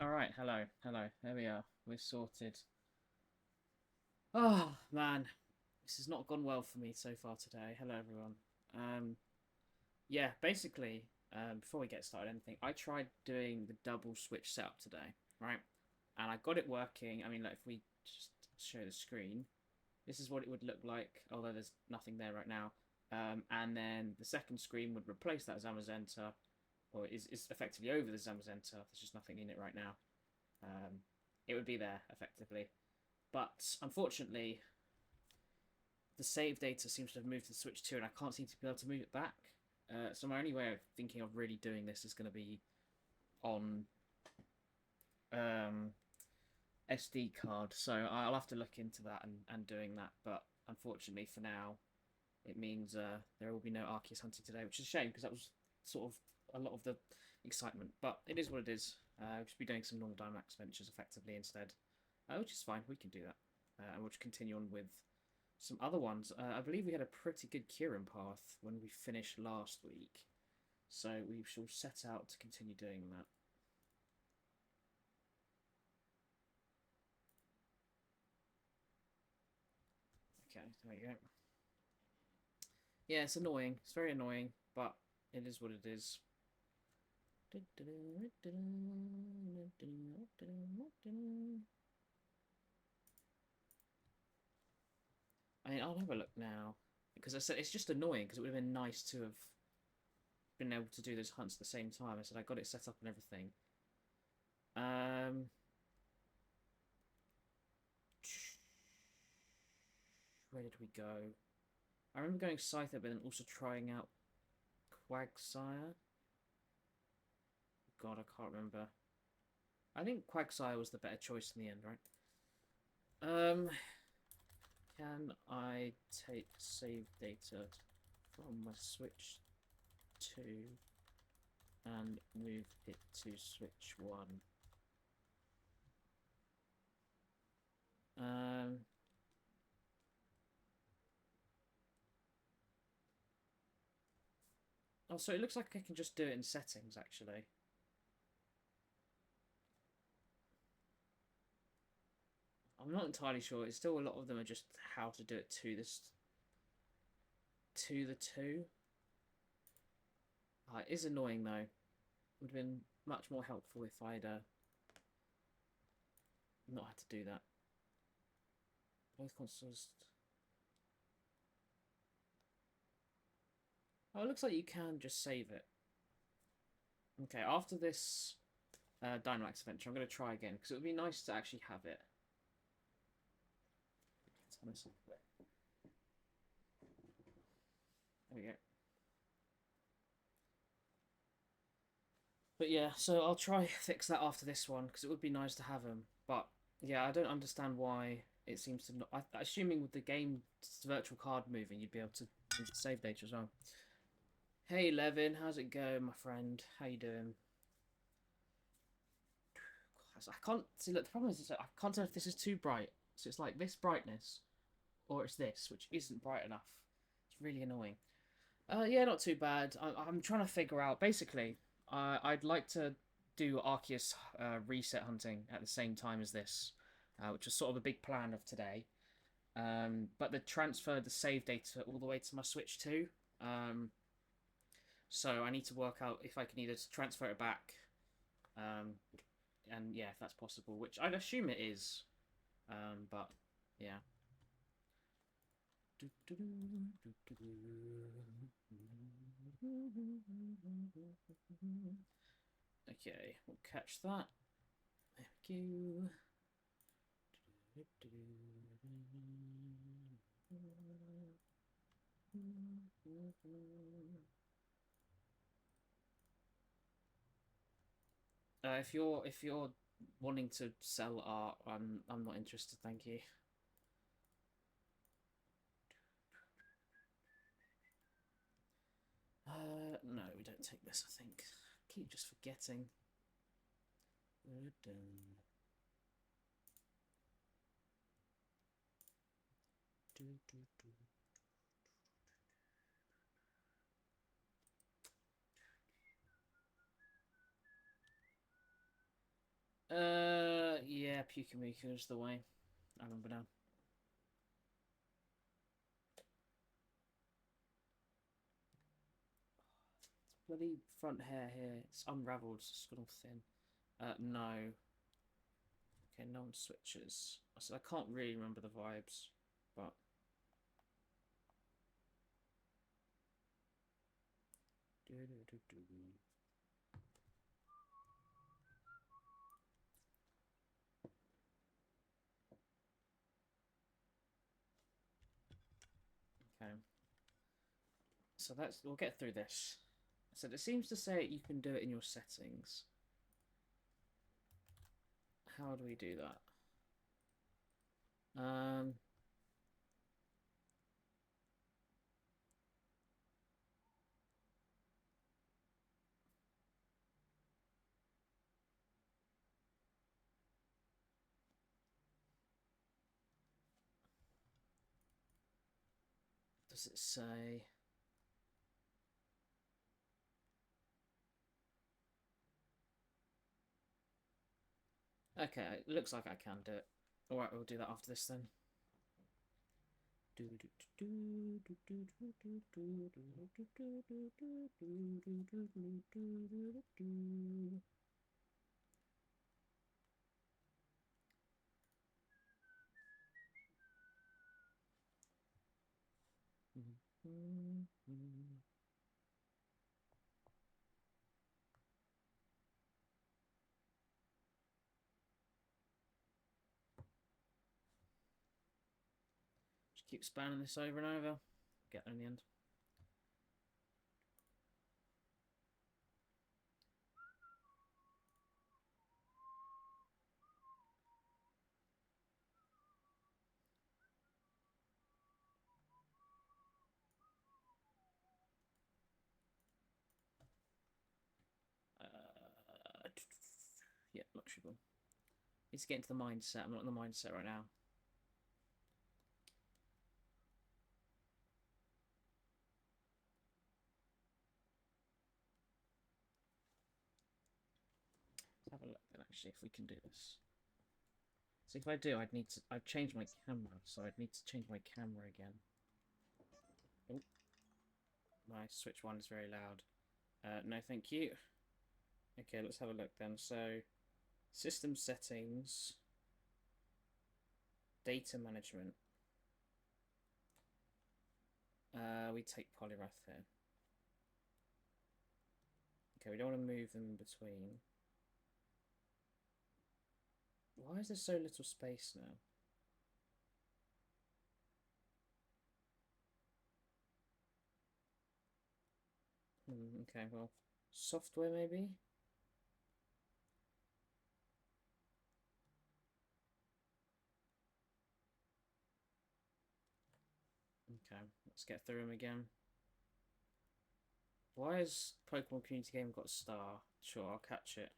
Alright, hello. There we are. We're sorted. Oh, man. This has not gone well for me so far today. Hello, everyone. Um, yeah, basically, before we get started anything, I tried doing the double switch setup today, right? And I got it working. I mean, like, if we just show the screen, this is what it would look like, although there's nothing there right now. And then the second screen would replace that Zamazenta, or is effectively over the Zamazenta. There's just nothing in it right now. Um, it would be there effectively. But unfortunately, the save data seems to have moved to the Switch 2, and I can't seem to be able to move it back. So my only way of thinking of really doing this is going to be on um, SD card. So I'll have to look into that and doing that. But unfortunately, for now, it means there will be no Arceus hunting today, which is a shame because that was sort of a lot of the excitement. But it is what it is. We'll just be doing some normal Dynamax Adventures effectively instead, which is fine. We can do that. And we'll just continue on with some other ones. I believe we had a pretty good Kieran path when we finished last week. So we shall set out to continue doing that. Okay, there we go. Yeah, it's annoying. It's very annoying, but it is what it is. I mean, I'll have a look now. Because I said it's just annoying because it would have been nice to have been able to do those hunts at the same time. I said I got it set up and everything. Um, where did we go? I remember going Scyther, but then also trying out Quagsire. God, I can't remember. I think Quagsire was the better choice in the end, right? Can I take save data from my Switch 2 and move it to Switch 1? Oh, so it looks like I can just do it in settings, actually. I'm not entirely sure. It's still a lot of them are just how to do it to this to the 2. It is annoying though. Would have been much more helpful if I'd not had to do that. Both consoles. Oh, it looks like you can just save it. Okay, after this Dynamax adventure, I'm going to try again because it would be nice to actually have it. There we go. But yeah, so I'll try fix that after this one because it would be nice to have them. But yeah, I don't understand why it seems to not. Assuming with the game virtual card moving, you'd be able to use the save data as well. Hey Levin, how's it going, my friend? How you doing? I can't see. Look, the problem is I can't tell if this is too bright. So it's like this brightness, or it's this, which isn't bright enough. It's really annoying. Yeah, not too bad. I'm trying to figure out. Basically, I'd like to do Arceus reset hunting at the same time as this, which was sort of a big plan of today. But they transferred the save data all the way to my Switch 2. So I need to work out if I can either transfer it back, um, and yeah, if that's possible, which I'd assume it is. But yeah. Okay, we'll catch that. Thank you. If you're wanting to sell art, I'm not interested, thank you. No, we don't take this, I think. I keep just forgetting. Pukamiku is the way. I remember now. Bloody front hair here. It's unravelled. It's gone all thin. No. Okay, no one switches. I can't really remember the vibes, but. Okay. So we'll get through this. So it seems to say you can do it in your settings. How do we do that? Does it say? Okay, it looks like I can do it. Alright, we'll do that after this then. Just keep spanning this over and over. Get there in the end. Yeah, luxury ball. Need to get into the mindset. I'm not in the mindset right now. Let's have a look then, actually, if we can do this. So if I do, I've changed my camera, so I'd need to change my camera again. Oh, my Switch 1 is very loud. No, thank you. Okay, let's have a look then. So, system settings, data management. We take Polyrath here. Okay, we don't want to move them in between. Why is there so little space now? Okay, well, software maybe? Okay, let's get through them again. Why has Pokemon Community Game got a star? Sure, I'll catch it.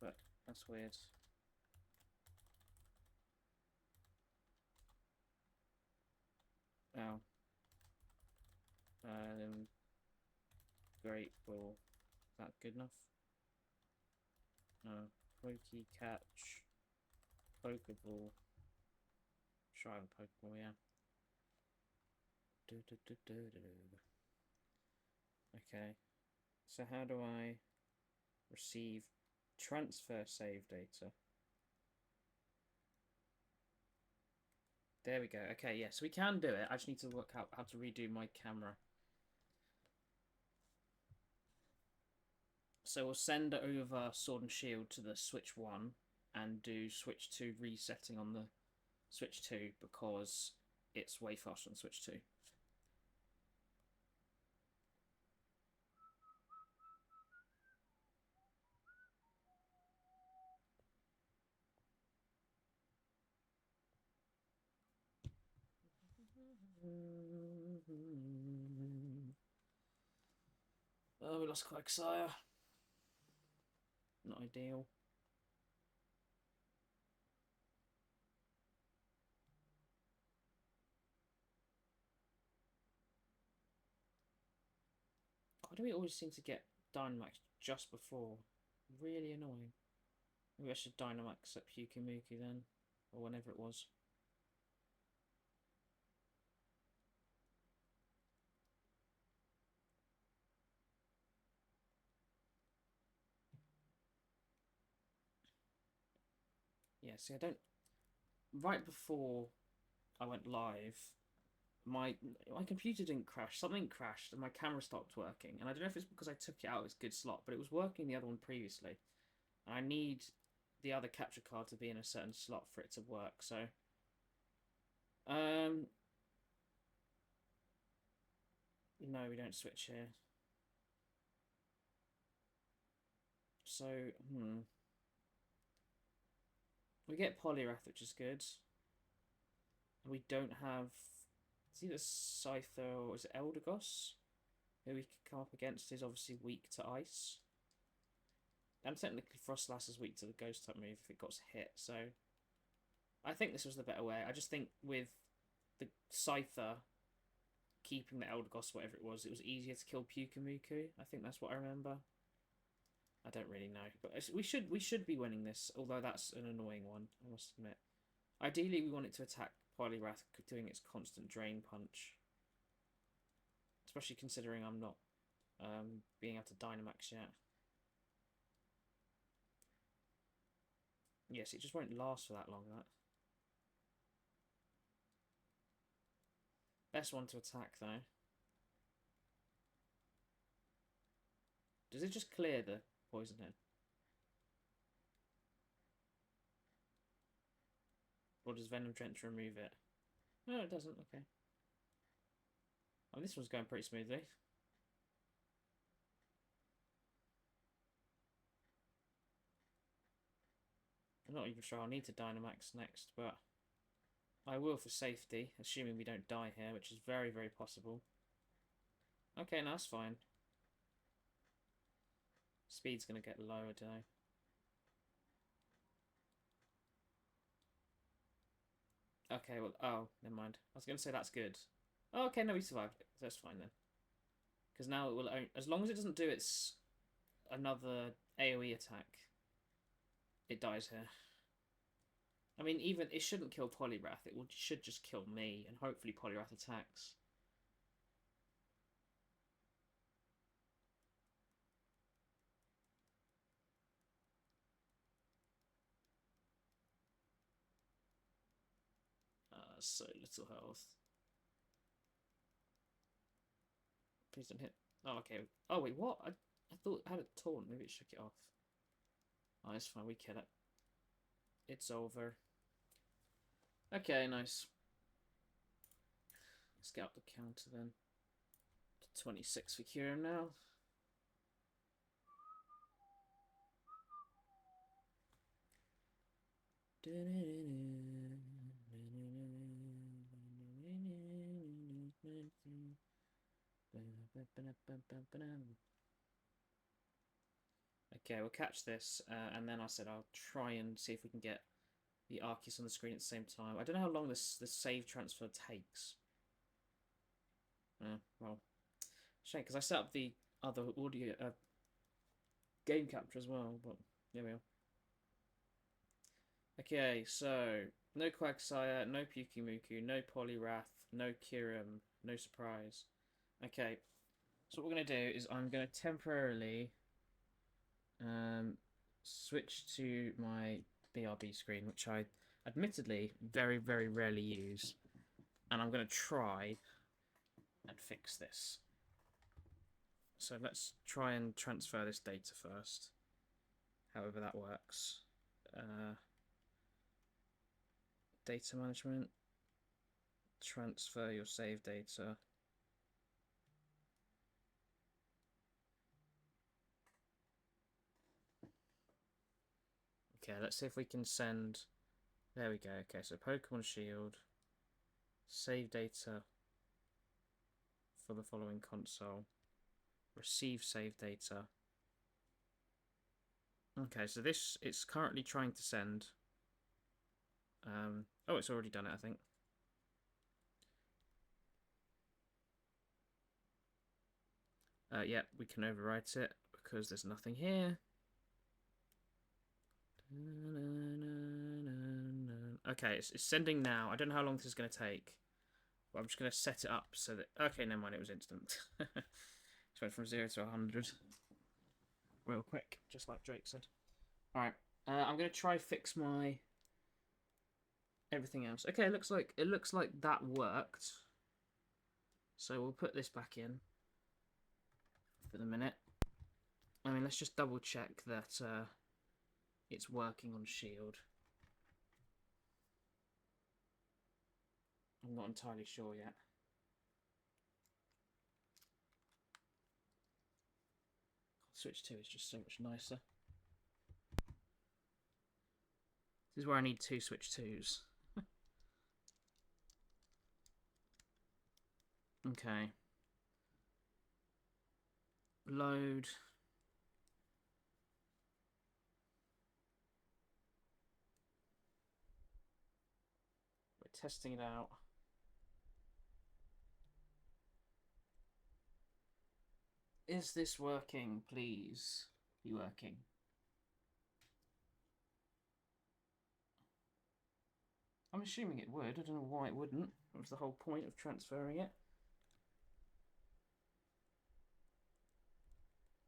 But that's weird. Oh. Great Ball. Is that good enough? No. Pokey Catch. Pokeball. Try the Pokeball, yeah. Okay. So how do I receive transfer save data? There we go. Okay, yes, yeah, so we can do it. I just need to work out how to redo my camera. So we'll send over Sword and Shield to the Switch 1 and do Switch 2 resetting on the Switch 2 because it's way faster than Switch 2. Oh, we lost Quagsire. Not ideal. Why do we always seem to get Dynamax just before? Really annoying. Maybe I should Dynamax at Pyukumuku then, or whenever it was. Yeah, see, I don't... Right before I went live, my computer didn't crash. Something crashed and my camera stopped working. And I don't know if it's because I took it out of its good slot, but it was working the other one previously. And I need the other capture card to be in a certain slot for it to work. So, no, we don't switch here. So, we get Poliwrath, which is good. And we don't have... It's either Scyther or is it Eldegoss? Who we could come up against is obviously weak to ice. And technically Frostlass is weak to the ghost type move if it got hit, so I think this was the better way. I just think with the Scyther keeping the Eldegoss, whatever it was easier to kill Pyukumuku. I think that's what I remember. I don't really know, but we should be winning this, although that's an annoying one, I must admit. Ideally, we want it to attack Poliwrath, doing its constant drain punch. Especially considering I'm not being able to Dynamax yet. Yes, it just won't last for that long, that. Best one to attack, though. Does it just clear the poison head? Or does Venom Drench remove it? No, it doesn't. Okay. Oh, this one's going pretty smoothly. I'm not even sure I'll need to Dynamax next, but I will for safety, assuming we don't die here, which is very, very possible. Okay, no, that's fine. Speed's going to get lower, don't I? Okay, well, oh, never mind. I was going to say that's good. Oh, okay, no, we survived it. That's fine then. Because now it will, as long as it doesn't do its another AoE attack, it dies here. I mean, even it shouldn't kill Poliwrath. It should just kill me, and hopefully Poliwrath attacks. So little health. Please don't hit. Oh, okay. Oh, wait, what? I thought it had it taunt. Maybe it shook it off. Oh, it's fine. We kill it. It's over. Okay, nice. Let's get up the counter then. To 26 for Kyurem now. Okay, we'll catch this, and then I said I'll try and see if we can get the Arceus on the screen at the same time. I don't know how long this save transfer takes. Well, shame, because I set up the other audio game capture as well, but there we are. Okay, so no Quagsire, no Pyukumuku, no Poliwrath, no Kyurem, no surprise. Okay, so what we're going to do is I'm going to temporarily switch to my BRB screen, which I admittedly very, very rarely use, and I'm going to try and fix this. So let's try and transfer this data first, however that works. Data management, transfer your save data. Okay, let's see if we can send... There we go. Okay, so Pokemon Shield, save data for the following console, receive save data. Okay, so this, it's currently trying to send... oh, it's already done it, I think. Yeah, we can overwrite it because there's nothing here. Okay, it's sending now. I don't know how long this is going to take. But I'm just going to set it up so that... Okay, never mind, it was instant. Just went from 0 to 100. Real quick, just like Drake said. Alright, I'm going to try fix my... everything else. Okay, it looks like that worked. So we'll put this back in for the minute. I mean, let's just double check that it's working on Shield. I'm not entirely sure yet. Switch 2 is just so much nicer. This is where I need 2 Switch 2s. Okay. Load. We're testing it out. Is this working? Please be working. I'm assuming it would. I don't know why it wouldn't. That was the whole point of transferring it.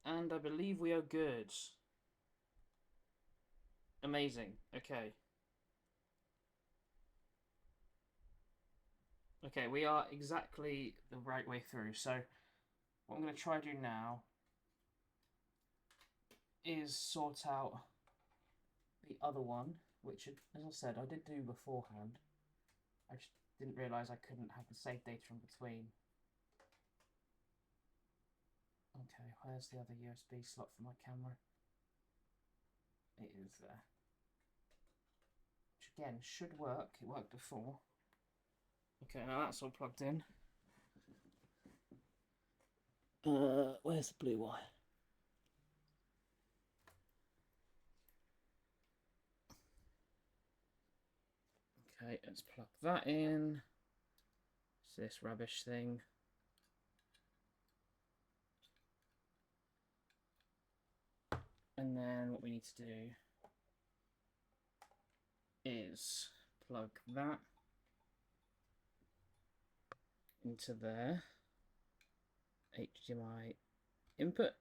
And I believe we are good. Amazing. Okay. Okay, we are exactly the right way through. So what I'm going to try to do now is sort out the other one, which, as I said, I did do beforehand. I just didn't realise I couldn't have the save data in between. Okay, where's the other USB slot for my camera? It is there. Which again should work. It worked before. Okay, now that's all plugged in. Where's the blue wire? Okay, let's plug that in. It's this rubbish thing. And then what we need to do is plug that into there. HDMI input.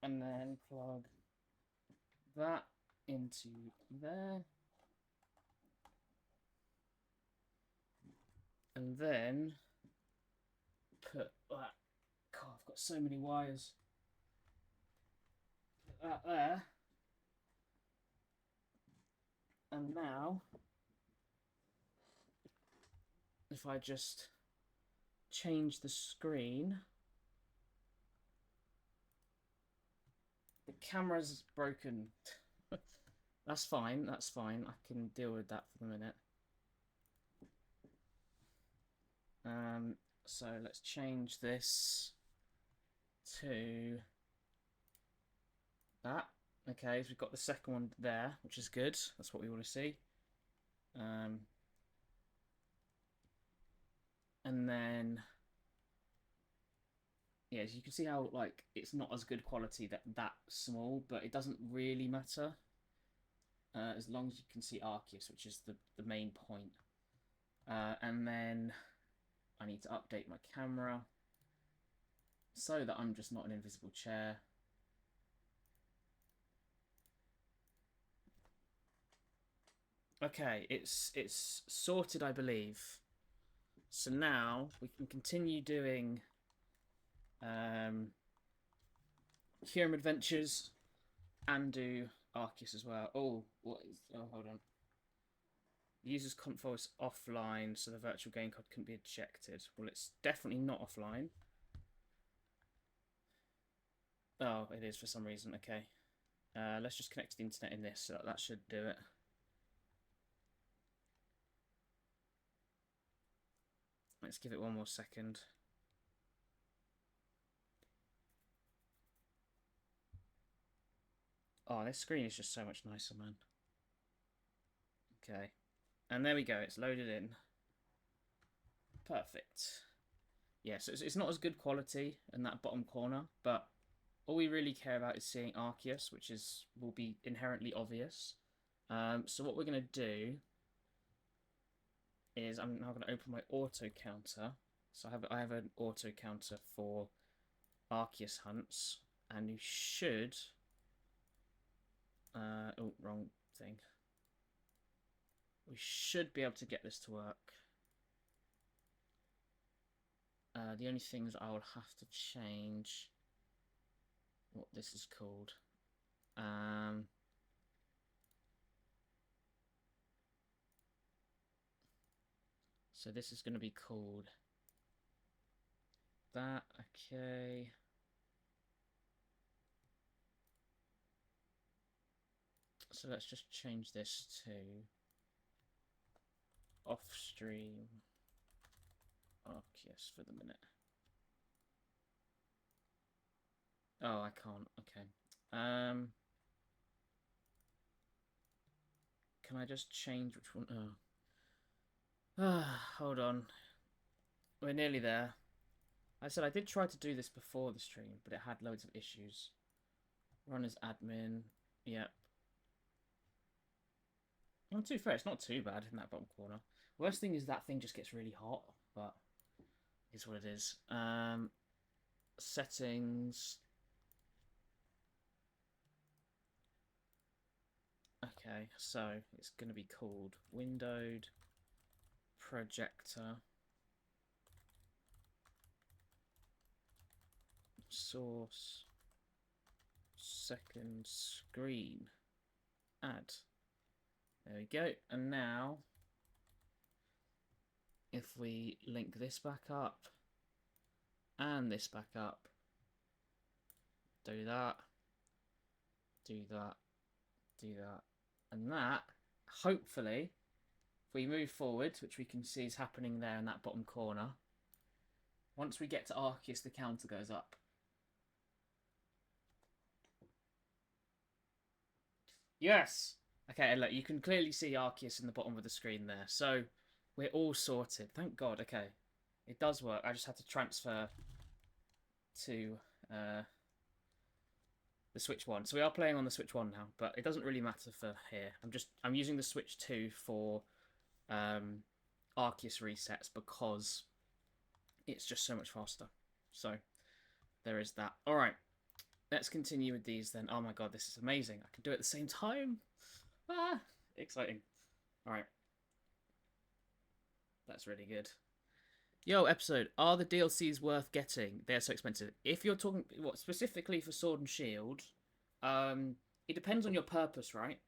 And then plug that into there. And then put that. God, I've got so many wires. Put that there. And now, if I just change the screen, the camera's broken. That's fine, that's fine. I can deal with that for the minute. So let's change this to that. Okay, so we've got the second one there, which is good. That's what we want to see. And then, yeah, as you can see how like it's not as good quality that small, but it doesn't really matter as long as you can see Arceus, which is the main point. And then I need to update my camera so that I'm just not an invisible chair. Okay, it's sorted, I believe. So now we can continue doing Kyurem Adventures and do Arceus as well. Oh, what is? Oh, hold on. The user's conf is offline, so the virtual game card couldn't be ejected. Well, it's definitely not offline. Oh, it is for some reason. Okay. Let's just connect to the internet in this, so that should do it. Let's give it one more second. Oh, this screen is just so much nicer, man. Okay. And there we go, it's loaded in. Perfect. Yeah, so it's not as good quality in that bottom corner, but all we really care about is seeing Arceus, which will be inherently obvious. So what we're going to do is I'm now going to open my auto counter. So I have an auto counter for Arceus hunts, and you should. Oh, wrong thing. We should be able to get this to work. The only things I will have to change what this is called. So this is going to be called that. Okay. So let's just change this to off-stream Arceus for the minute. Oh, I can't. Okay. Can I just change which one? Oh. Hold on. We're nearly there. I said I did try to do this before the stream, but it had loads of issues. Run as admin. Yep. Not too fair. It's not too bad in that bottom corner. Worst thing is that thing just gets really hot, but it's what it is. Settings. Okay, so it's going to be called windowed projector source second screen add. There we go. And now if we link this back up and this back up, do that, do that, do that, and that, hopefully, if we move forward, which we can see is happening there in that bottom corner, once we get to Arceus, the counter goes up. Yes! Okay, look, you can clearly see Arceus in the bottom of the screen there. So, we're all sorted. Thank God. Okay. It does work. I just had to transfer to the Switch 1. So we are playing on the Switch 1 now, but it doesn't really matter for here. I'm using the Switch 2 for Arceus resets because it's just so much faster. So, there is that. Alright. Let's continue with these then. Oh my god, this is amazing. I can do it at the same time. Ah, exciting. Alright. That's really good. Yo, episode. Are the DLCs worth getting? They're so expensive. If you're talking specifically for Sword and Shield, it depends on your purpose, right?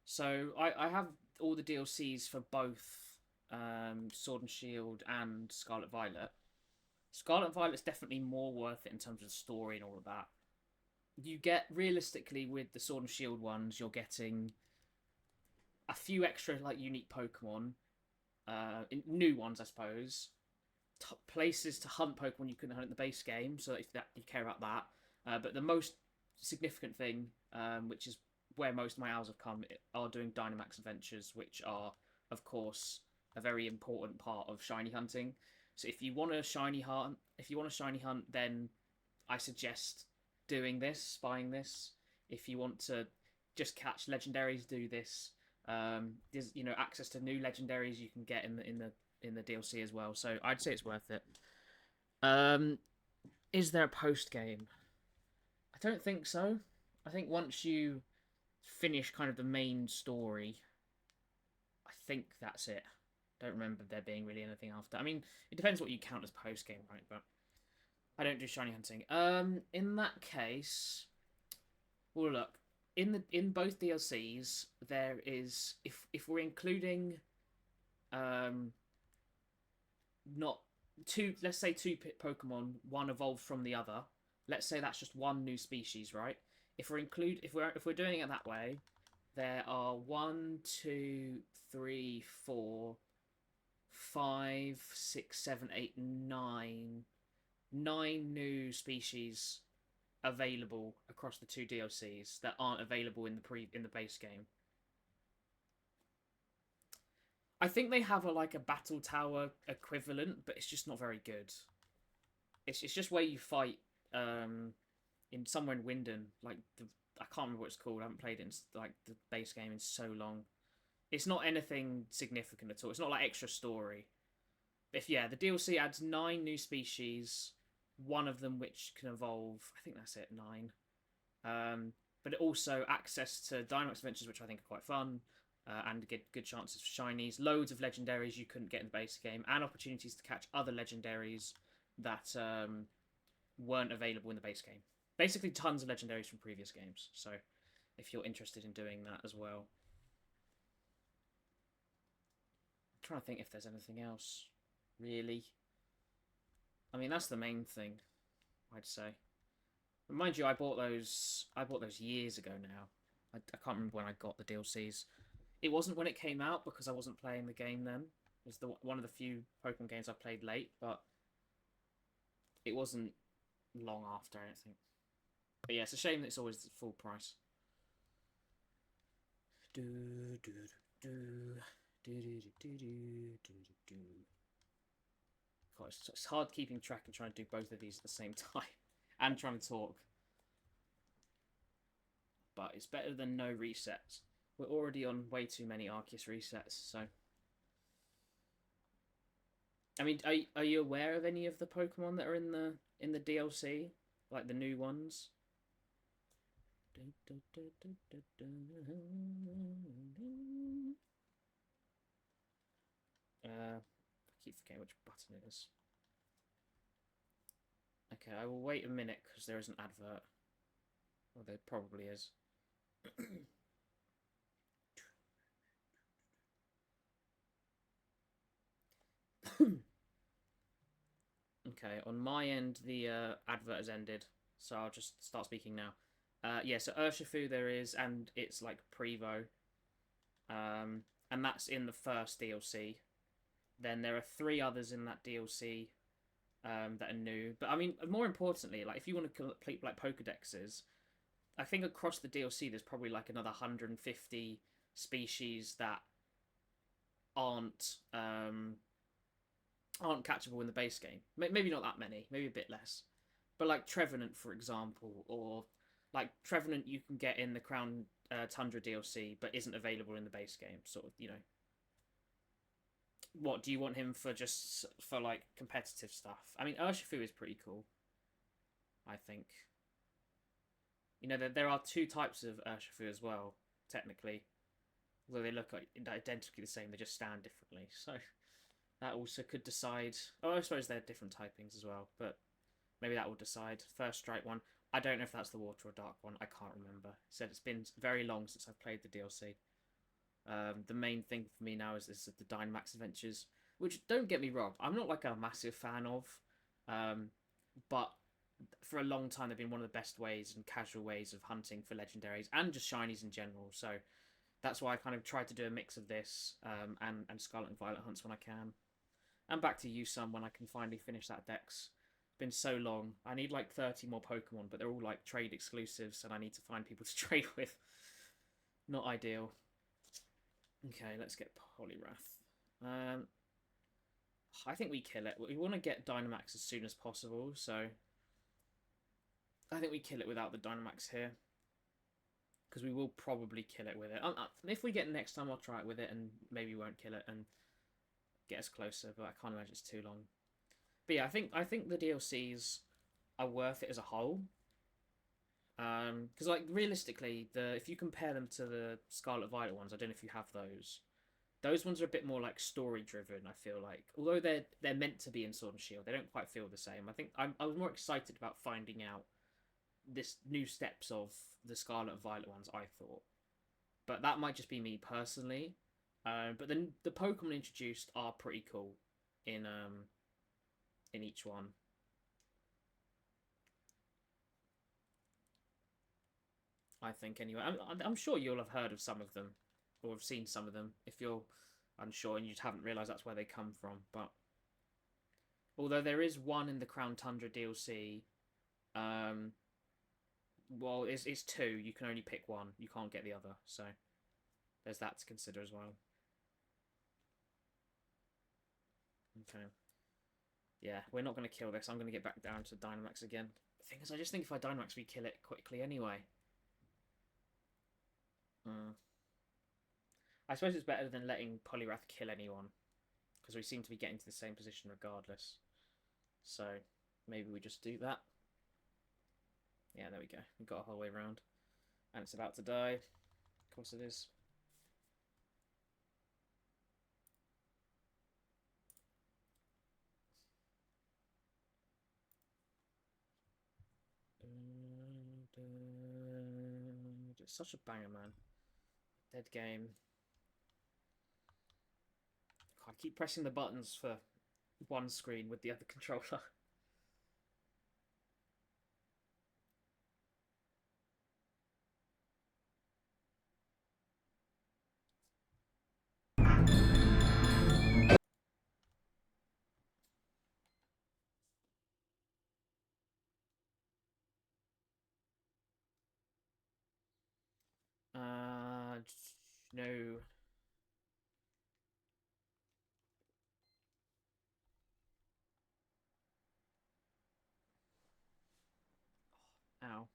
So I have all the DLCs for both Sword and Shield and Scarlet Violet. Scarlet Violet's definitely more worth it in terms of the story and all of that. You get, realistically, with the Sword and Shield ones, you're getting a few extra, like, unique Pokemon. New ones, I suppose. Places to hunt Pokemon you couldn't hunt in the base game, so if you care about that. But the most significant thing, which is where most of my hours have come, are doing Dynamax Adventures, which are, of course, a very important part of shiny hunting. So if you want a shiny hunt, then I suggest doing this, buying this. If you want to just catch legendaries, do this. There's access to new legendaries you can get in the DLC as well. So I'd say it's worth it. Is there a post game? I don't think so. I think once you finish kind of the main story, I think that's it. Don't remember there being really anything after. I mean, it depends what you count as post game, right? But I don't do shiny hunting. In that case, well, look, in both DLCs there is, if we're including not two, let's say two Pokemon, one evolved from the other. Let's say that's just one new species, right? If we're doing it that way, there are 1, 2, 3, 4, 5, 6, 7, 8, 9 new species available across the two DLCs that aren't available in the base game. I think they have a battle tower equivalent, but it's just not very good. It's just where you fight in somewhere in Wyndon. Like I can't remember what it's called. I haven't played it in like the base game in so long. It's not anything significant at all. It's not like extra story. If yeah, the DLC adds 9 new species, one of them which can evolve. I think that's it, 9. But it also access to Dynamax Adventures, which I think are quite fun, and get good chances for shinies. Loads of legendaries you couldn't get in the base game, and opportunities to catch other legendaries that weren't available in the base game. Basically, tons of legendaries from previous games. So, if you're interested in doing that as well, I'm trying to think if there's anything else. Really, I mean that's the main thing, I'd say. But mind you, I bought those years ago now. I can't remember when I got the DLCs. It wasn't when it came out because I wasn't playing the game then. It was one of the few Pokemon games I played late, but it wasn't long after, I don't think. But yeah, it's a shame that it's always full price. God, it's hard keeping track and trying to do both of these at the same time. And trying to talk. But it's better than no resets. We're already on way too many Arceus resets, so... I mean, are you aware of any of the Pokemon that are in the DLC? Like the new ones? I keep forgetting which button it is. Okay, I will wait a minute because there is an advert. Well, there probably is. Okay, on my end, the advert has ended, so I'll just start speaking now. Yeah, so Urshifu there is, and it's like Prevo. And that's in the first DLC. Then there are 3 others in that DLC that are new. But I mean, more importantly, like if you want to complete like Pokedexes, I think across the DLC there's probably like another 150 species that aren't catchable in the base game. Maybe not that many, maybe a bit less. But like Trevenant, for example, or like Trevenant you can get in the Crown Tundra DLC, but isn't available in the base game. Sort of, you know. What do you want him for? Just for like competitive stuff? I mean, Urshifu is pretty cool. I think. You know, there are 2 types of Urshifu as well, technically. Although they look identically the same, they just stand differently. So that also could decide. Oh, I suppose they're different typings as well, but maybe that will decide. First Strike one. I don't know if that's the Water or Dark one. I can't remember. It said it's been very long since I've played the DLC. The main thing for me now is the Dynamax Adventures, which, don't get me wrong, I'm not like a massive fan of, but for a long time they've been one of the best ways and casual ways of hunting for legendaries and just shinies in general. So that's why I kind of tried to do a mix of this and Scarlet and Violet hunts when I can. And back to you some when I can finally finish that Dex. Been so long. I need like 30 more Pokemon, but they're all like trade exclusives and I need to find people to trade with. Not ideal. Okay, let's get Poliwrath. I think we kill it. We want to get Dynamax as soon as possible, so I think we kill it without the Dynamax here. Because we will probably kill it with it. If we get it next time, I'll try it with it and maybe we won't kill it and get us closer, but I can't imagine it's too long. But yeah, I think the DLCs are worth it as a whole. Because like realistically, if you compare them to the Scarlet Violet ones, I don't know if you have those. Those ones are a bit more like story driven. I feel like, although they're meant to be in Sword and Shield, they don't quite feel the same. I think I was more excited about finding out this new steps of the Scarlet and Violet ones. I thought, but that might just be me personally. But then the Pokemon introduced are pretty cool in each one. I think anyway. I'm sure you'll have heard of some of them, or have seen some of them. If you're unsure and you just haven't realised that's where they come from, but although there is one in the Crown Tundra DLC, well, it's 2. You can only pick one. You can't get the other, so there's that to consider as well. Okay. Yeah, we're not going to kill this. I'm going to get back down to Dynamax again. The thing is, I just think if I Dynamax, we kill it quickly anyway. I suppose it's better than letting Poliwrath kill anyone, because we seem to be getting to the same position regardless. So maybe we just do that. Yeah, there we go. We got a whole way around. And it's about to die. Of course it is. It's such a banger, man. Dead game. I keep pressing the buttons for one screen with the other controller. No. Ow.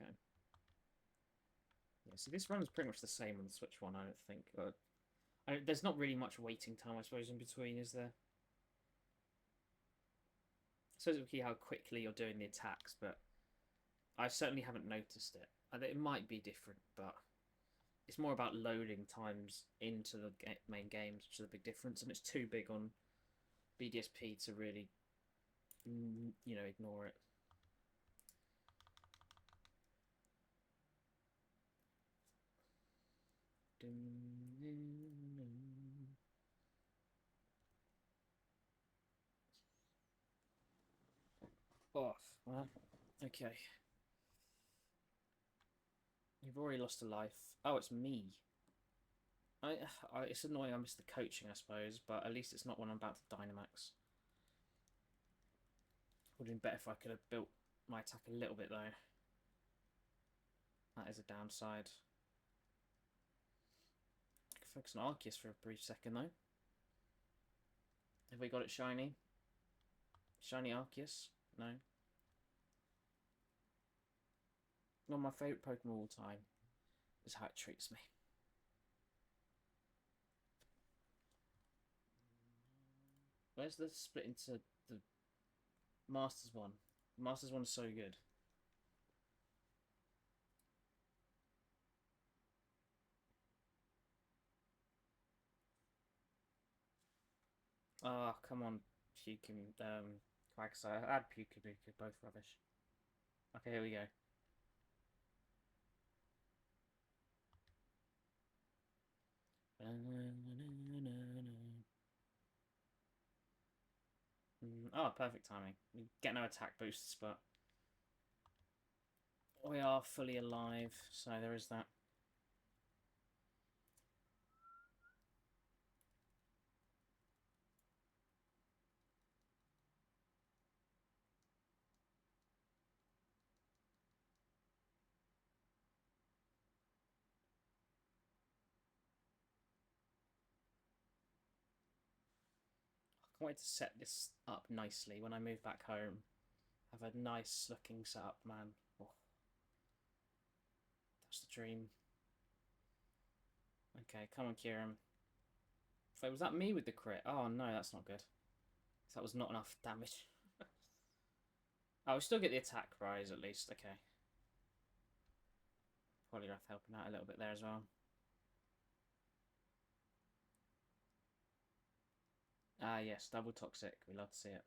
Okay. Yeah, so this run's pretty much the same on the Switch one, I don't think. There's not really much waiting time, I suppose, in between, is there? I suppose it would be how quickly you're doing the attacks, but I certainly haven't noticed it. It might be different, but it's more about loading times into the main games, which is a big difference, and it's too big on BDSP to really, ignore it. Off. Well, okay. You've already lost a life. Oh, it's me. It's annoying I missed the coaching, I suppose, but at least it's not when I'm about to Dynamax. Would have been better if I could have built my attack a little bit, though. That is a downside. I can focus on Arceus for a brief second, though. Have we got it shiny? Shiny Arceus? No. Not my favourite Pokemon of all time is how it treats me. Where's the split into the Masters one? The Masters one's so good. Ah, oh, come on, Pukim, Quagsire. Add Pukabuka, both rubbish. Okay, here we go. Oh, perfect timing. We get no attack boosts, but we are fully alive, so there is that. I can't wait to set this up nicely when I move back home. Have a nice looking setup, man. Oh, that's the dream. Okay, come on, Kieran. Wait, was that me with the crit? Oh no, that's not good. That was not enough damage. Oh, we still get the attack rise at least. Okay. Poliwrath helping out a little bit there as well. Ah, yes, double toxic. We love to see it.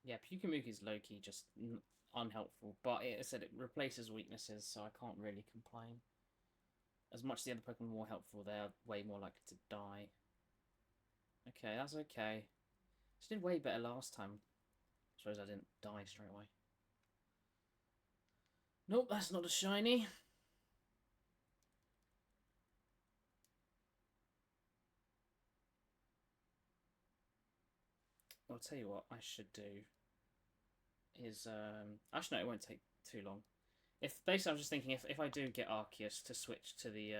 Yeah, Pukamuka is low-key just unhelpful, but it said it replaces weaknesses, so I can't really complain. As much as the other Pokemon are more helpful, they're way more likely to die. Okay, that's okay. This did way better last time. I suppose I didn't die straight away. Nope, that's not a shiny. I'll tell you what I should do is actually no, it won't take too long. If basically I'm just thinking if I do get Arceus to switch to the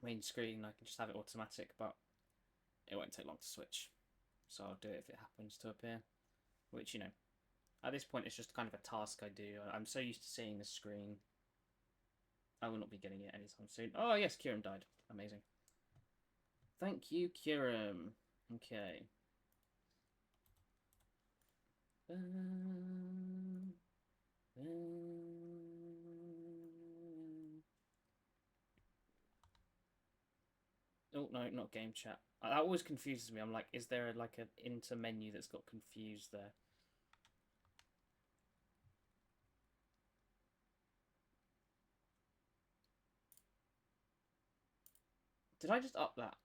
main screen, I can just have it automatic, but it won't take long to switch. So I'll do it if it happens to appear. Which, you know, at this point it's just kind of a task I do. I'm so used to seeing the screen. I will not be getting it anytime soon. Oh yes, Kyurem died. Amazing. Thank you, Kyurem. Okay. Oh no, not game chat. That always confuses me. I'm like, is there like an inter menu that's got confused there? Did I just up that?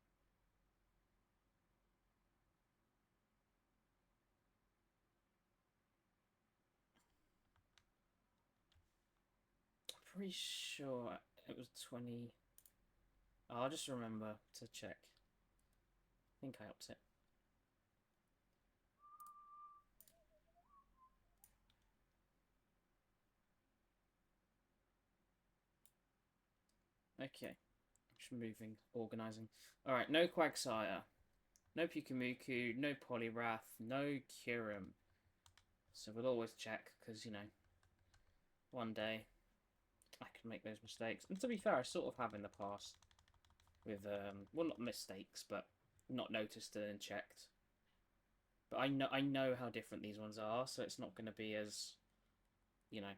I'm pretty sure it was 20. Oh, I'll just remember to check. I think I upped it. Okay. Just moving, organising. Alright, no Quagsire. No Pukumuku, no Poliwrath, no Kyurem. So we'll always check, because, you know, one day I can make those mistakes. And to be fair, I sort of have in the past. With, well, not mistakes, but not noticed and checked. But I know how different these ones are, so it's not going to be as, you know,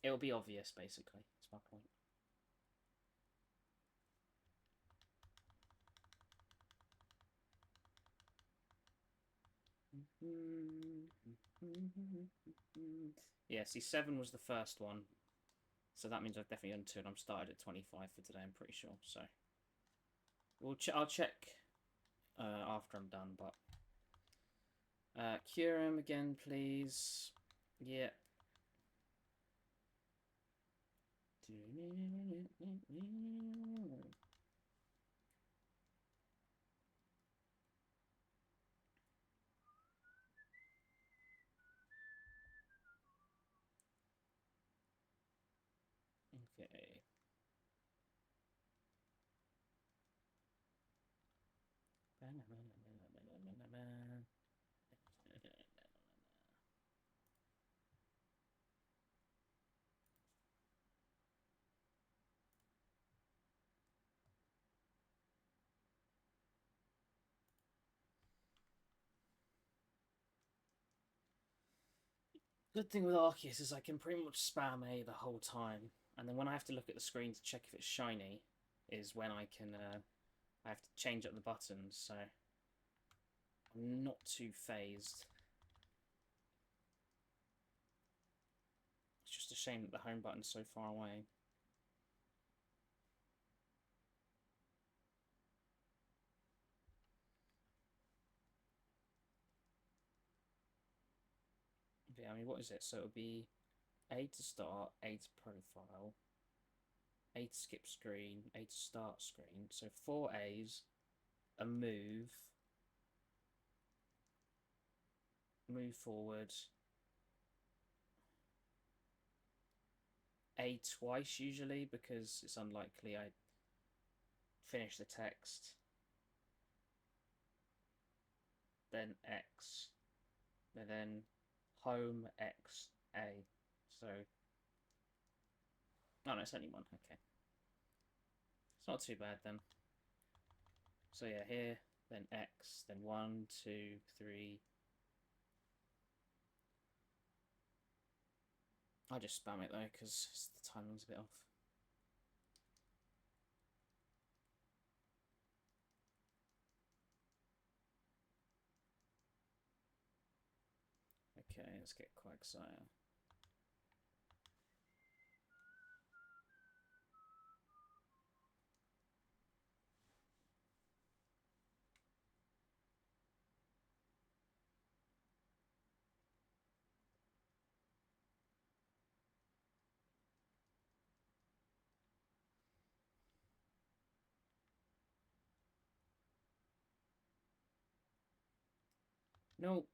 it'll be obvious, basically. That's my point. Yeah, see, 7 was the first one. So that means I've definitely done 2, and I'm started at 25 for today, I'm pretty sure. So I'll check after I'm done, but Kyurem again, please. Yeah. Okay. Good thing with Arceus is I can pretty much spam A the whole time, and then when I have to look at the screen to check if it's shiny, is when I can I have to change up the buttons. So I'm not too phased. It's just a shame that the home button's so far away. Yeah, I mean, what is it? So it'll be A to start, A to profile, A to skip screen, A to start screen. So 4 A's, a move forward, A twice usually, because it's unlikely I finish the text, then X, and then home X A. So, oh no, it's only 1. Okay, it's not too bad then. So yeah, here, then X, then 1, 2, 3. I just spam it though because the timing's a bit off. Okay, let's get Quagsire. No.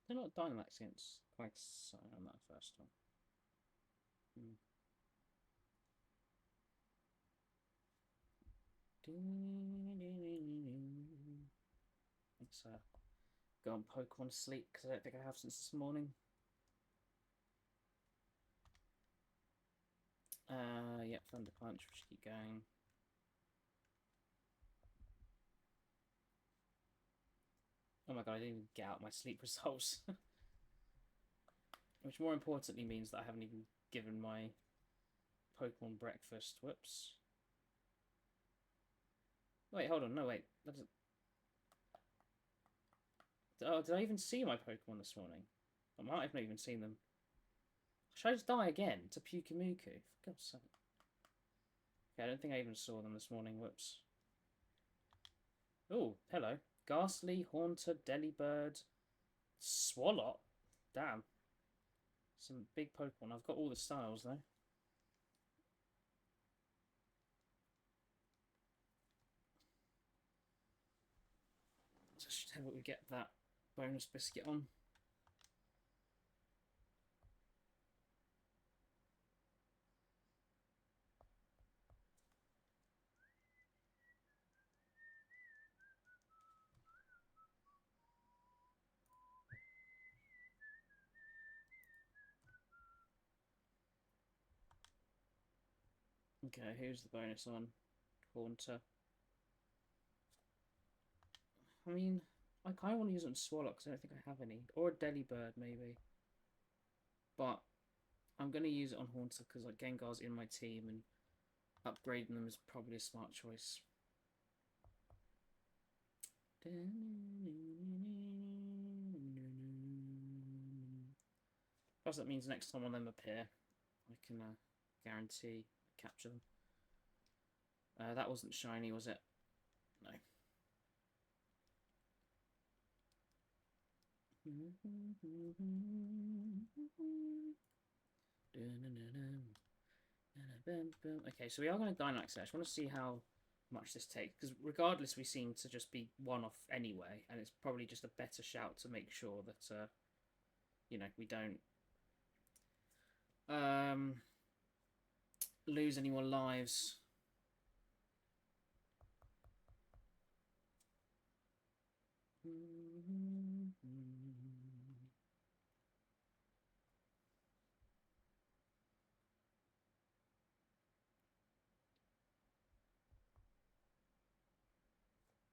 They're not Dynamax against quite so on that first one. Let's go on Pokemon sleep because I don't think I have since this morning. Yep, Thunder Punch, we should keep going. Oh my god, I didn't even get out my sleep results. Which more importantly means that I haven't even given my Pokemon breakfast. Whoops. Wait, hold on, no wait. Oh, did I even see my Pokemon this morning? I might have not even seen them. Should I just die again to Pyukumuku? For God's sake. Okay, I don't think I even saw them this morning. Whoops. Oh, hello. Ghastly, Haunter, Delibird, Swalot. Damn. Some big Pokemon. I've got all the styles though. So I should have what we get that bonus biscuit on. Okay, here's the bonus on Haunter. I mean, I kind of want to use it on Swallow because I don't think I have any. Or a Delibird, maybe. But I'm going to use it on Haunter because like Gengar's in my team and upgrading them is probably a smart choice. Plus that means next time one of them appear, I can guarantee capture them. That wasn't shiny, was it? No. Okay, so we are going to Dynamax. I just want to see how much this takes, because regardless we seem to just be one off anyway, and it's probably just a better shout to make sure that you know, we don't lose any more lives.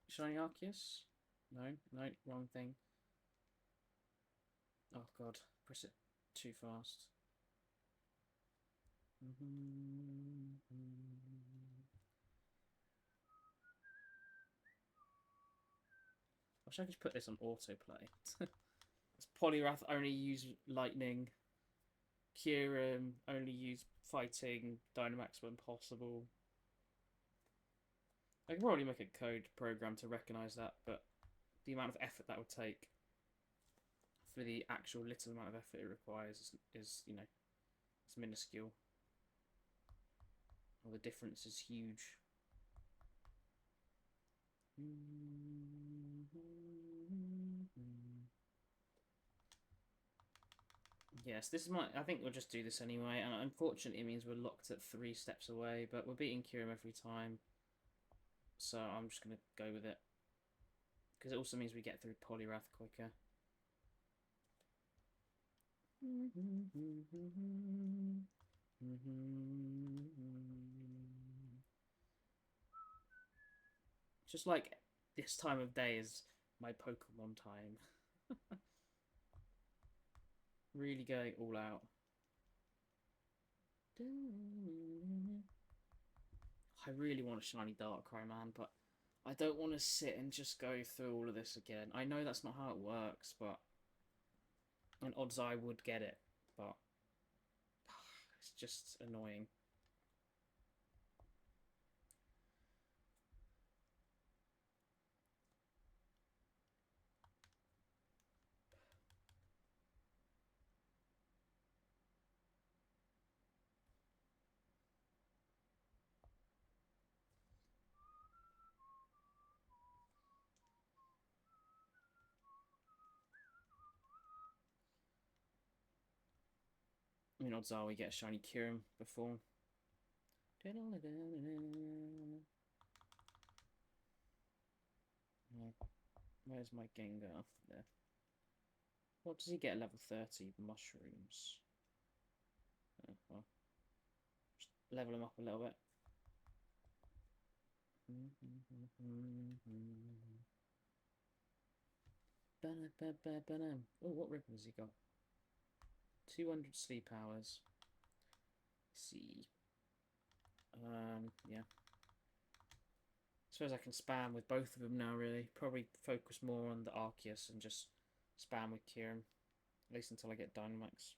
Shiny Arceus? No, no, wrong thing. Oh god, press it too fast. I wish I could put this on autoplay. It's Poliwrath only use lightning. Kyurem only use fighting. Dynamax when possible. I could probably make a code program to recognise that, but the amount of effort that would take for the actual little amount of effort it requires is you know, it's minuscule. Well, the difference is huge. Yes, this is my... I think we'll just do this anyway, and unfortunately it means we're locked at 3 steps away, but we're beating Kyurem every time. So I'm just going to go with it. Because it also means we get through Poliwrath quicker. Just like this time of day is my Pokemon time. Really going all out. I really want a shiny Darkrai, man, but I don't want to sit and just go through all of this again. I know that's not how it works, but... And odds I would get it, but... It's just annoying. I mean, odds are we get a shiny Kyurem before. Where's my Gengar? There. What does he get at level 30? Mushrooms. Oh, well. Just level him up a little bit. Oh, what ribbon has he got? 200 sleep hours. Let's see. Yeah. I suppose I can spam with both of them now, really. Probably focus more on the Arceus and just spam with Kyurem. At least until I get Dynamax.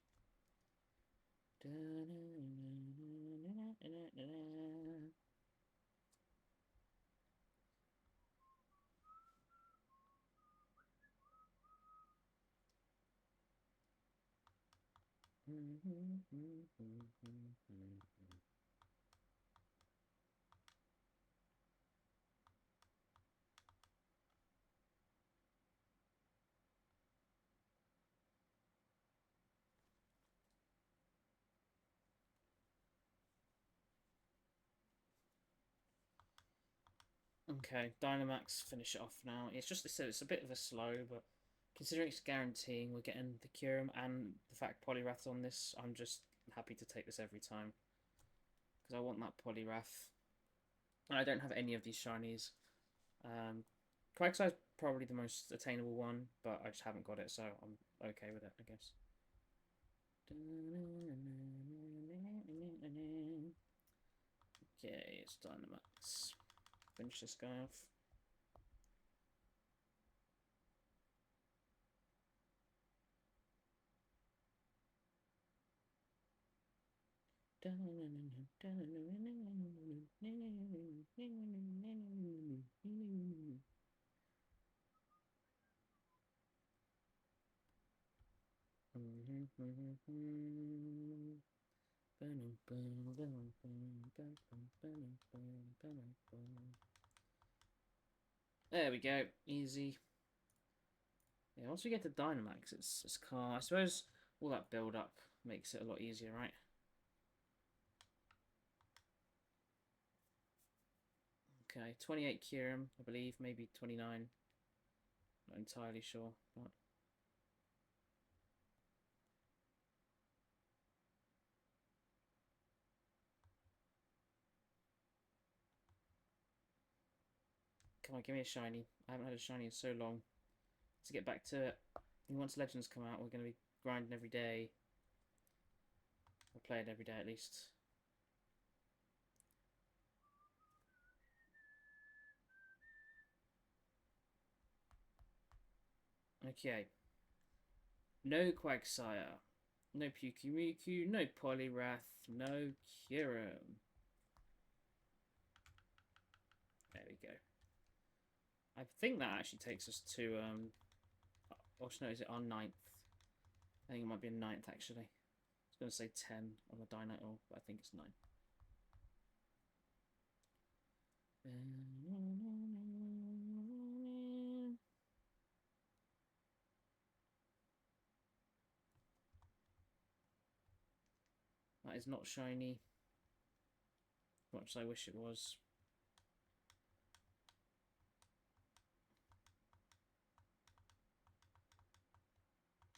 Okay, Dynamax, finish it off now. It's just, it's a bit of a slow, but considering it's guaranteeing we're getting the Kyurem and the fact Poliwrath's on this, I'm just happy to take this every time. Because I want that Poliwrath. And I don't have any of these shinies. Quagsire is probably the most attainable one, but I just haven't got it, so I'm okay with it, I guess. Okay, it's Dynamax. Finish this guy off. There we go, easy. Yeah, once we get to Dynamax, it's calm. I suppose all that build up makes it a lot easier, right? Okay, 28 Kyurem, I believe, maybe 29. Not entirely sure, but... Come on, give me a shiny. I haven't had a shiny in so long. To get back to it, once Legends come out, we're going to be grinding every day. Or playing every day at least. Okay. No Quagsire. No Pyukumuku. No Poliwrath. No Kyurem. There we go. I think that actually takes us to, or no, is it our 9th? I think it might be a 9th, actually. I was going to say 10 on the Dynamax, but I think it's 9. That is not shiny. As much as I wish it was.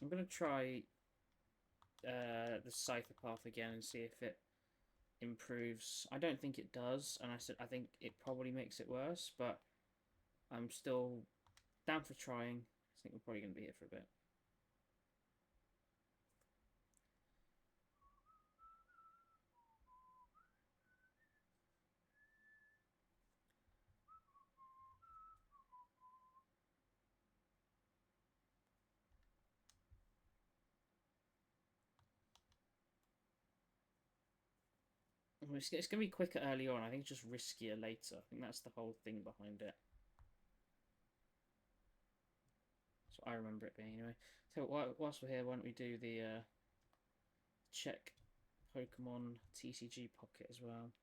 I'm going to try the Cypher path again and see if it improves. I don't think it does, and I think it probably makes it worse, but I'm still down for trying. I think we're probably going to be here for a bit. It's going to be quicker early on. I think it's just riskier later. I think that's the whole thing behind it. That's what I remember it being anyway. So whilst we're here, why don't we do the check Pokemon TCG Pocket as well.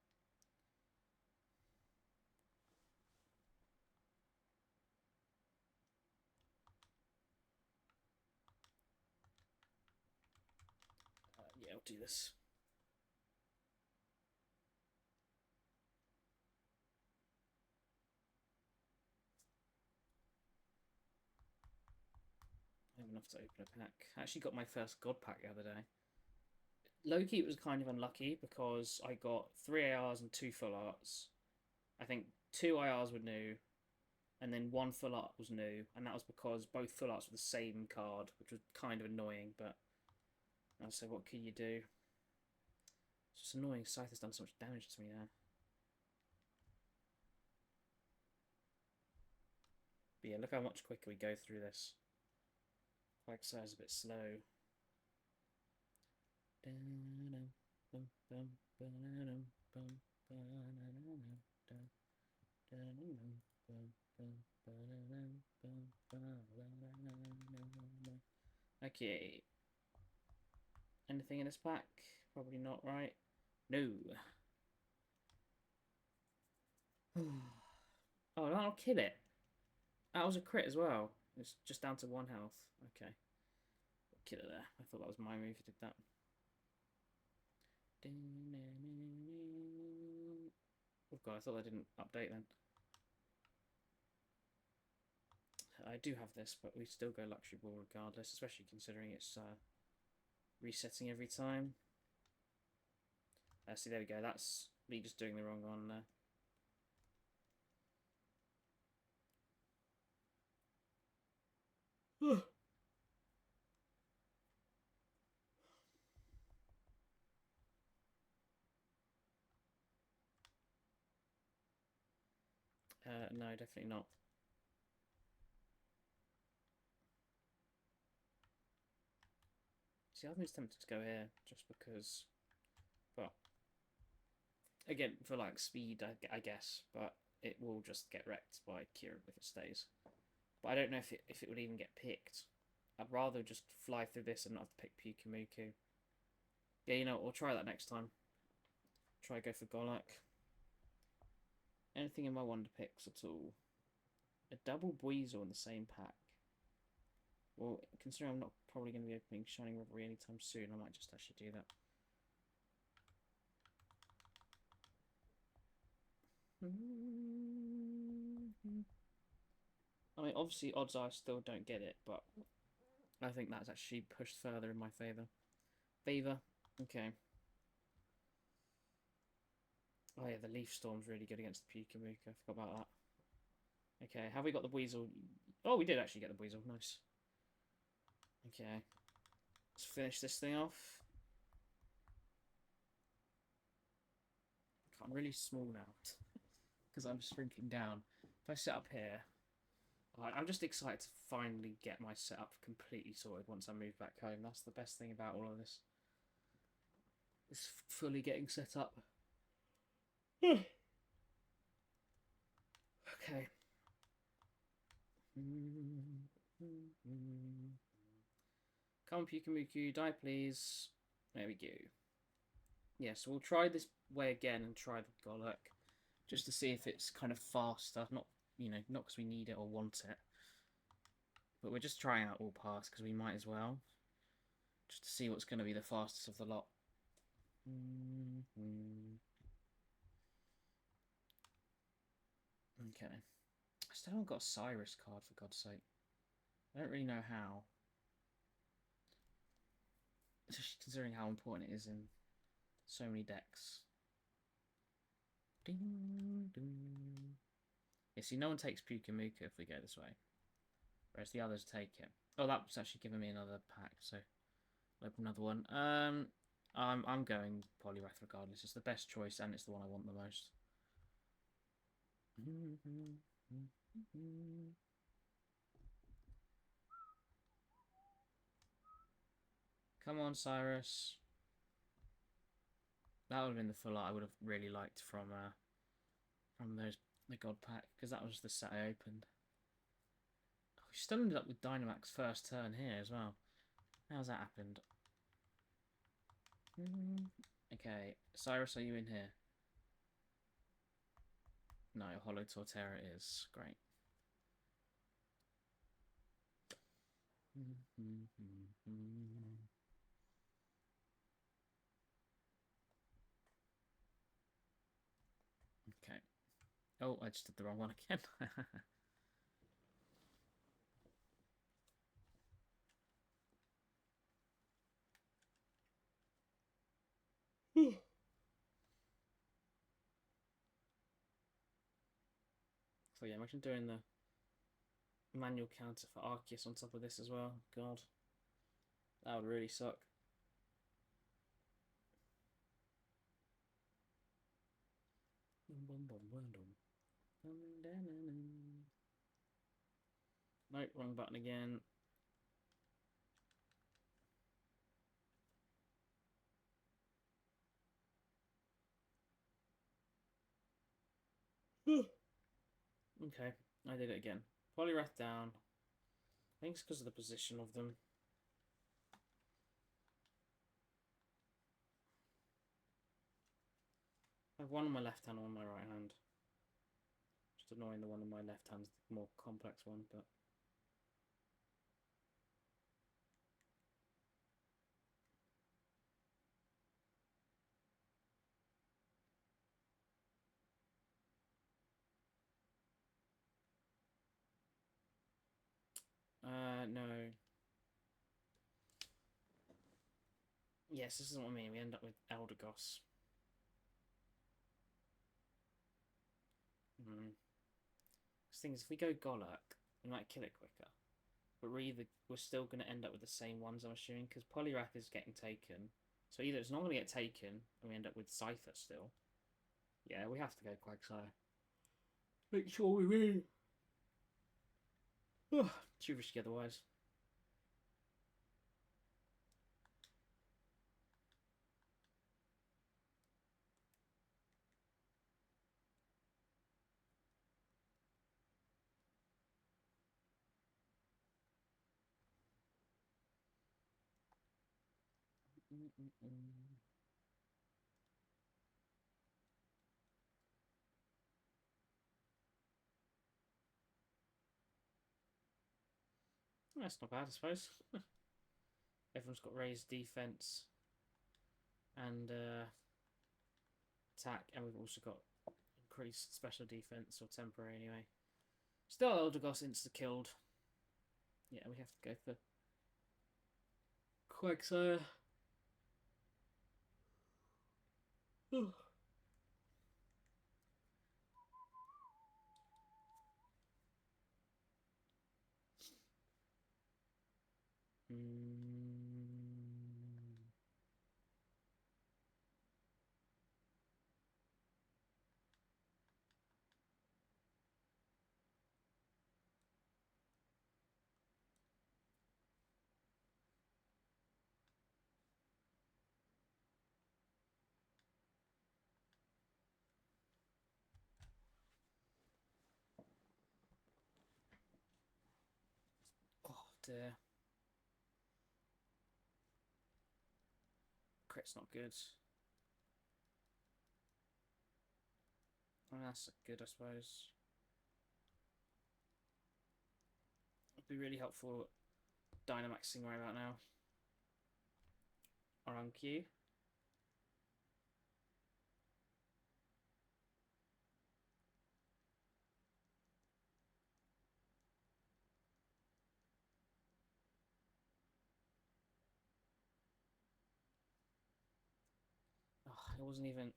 Yeah, I'll do this. I have enough to open a pack. I actually got my first God pack the other day. Low-key, it was kind of unlucky because I got 3 ARs and 2 full arts. I think 2 IRs were new, and then 1 full art was new, and that was because both full arts were the same card, which was kind of annoying, but I said, what can you do? It's just annoying. Scythe has done so much damage to me now. But yeah, look how much quicker we go through this. Like so, it's a bit slow. Okay. Anything in this pack? Probably not, right? No. Oh, that'll kill it. That was a crit as well. It's just down to 1 health. Okay. Kill it there. I thought that was my move who did that. Oh god, I thought I didn't update then. I do have this, but we still go Luxury Ball regardless, especially considering it's resetting every time. See, there we go. That's me just doing the wrong one there. No, definitely not. See, I'm just tempted to go here just because, well, again, for like speed, I guess, but it will just get wrecked by Kieran if it stays. But I don't know if it would even get picked. I'd rather just fly through this and not have to pick Pyukumuku. Yeah, you know what, we'll try that next time. Try go for Golak. Anything in my wonder picks at all? A double Buizel in the same pack. Well, considering I'm not probably going to be opening Shining Reverie anytime soon, I might just actually do that. I mean, obviously, odds are I still don't get it, but I think that's actually pushed further in my favour. Okay. Oh yeah, the Leaf Storm's really good against the Pyukumuku. I forgot about that. Okay, have we got the Buizel? Oh, we did actually get the Buizel. Nice. Okay. Let's finish this thing off. I'm really small now because I'm shrinking down. If I sit up here, I'm just excited to finally get my setup completely sorted once I move back home. That's the best thing about all of this. It's fully getting set up. Okay. Come on, Pyukumuku, die please. There we go. Yeah, so we'll try this way again and try the Golak, just to see if it's kind of faster. Not, you know, not because we need it or want it, but we're just trying out all paths because we might as well, just to see what's going to be the fastest of the lot. Okay. I still haven't got a Cyrus card, for God's sake. I don't really know how. Just considering how important it is in so many decks. Ding, ding. Yeah, see, no one takes Pyukumuku if we go this way. whereas the others take it. Oh, that was actually giving me another pack, so I'll open another one. I'm going Poliwrath regardless. It's the best choice, and it's the one I want the most. Come on, Cyrus. That would have been the full art I would have really liked from the God pack, because that was the set I opened. Oh, we still ended up with Dynamax first turn here as well. How's that happened? Okay, Cyrus, are you in here? No, Holo Torterra is great. Okay. Oh, I just did the wrong one again. So yeah, imagine doing the manual counter for Arceus on top of this as well. God, that would really suck. Nope, wrong button again. Okay, I did it again. Poliwrath down. I think it's because of the position of them. I have one on my left hand, one on my right hand. Just annoying, the one on my left hand's the more complex one, but... no. Yes, this is what I mean. We end up with Eldegoss. The thing is, if we go Golurk, we might kill it quicker. But we're still going to end up with the same ones, I'm assuming, because Poliwrath is getting taken. So either it's not going to get taken, and we end up with Cypher still. Yeah, we have to go Quagsire. Make sure we win. Too risky otherwise. That's not bad, I suppose. Everyone's got raised defense and attack, and we've also got increased special defense, or temporary anyway. Still, Eldegoss insta-killed. Yeah, we have to go for Quagsire. Oh dear. Crit's not good. Oh, that's good, I suppose. It'd be really helpful Dynamaxing right about now. Or on Q. Oh, it wasn't even...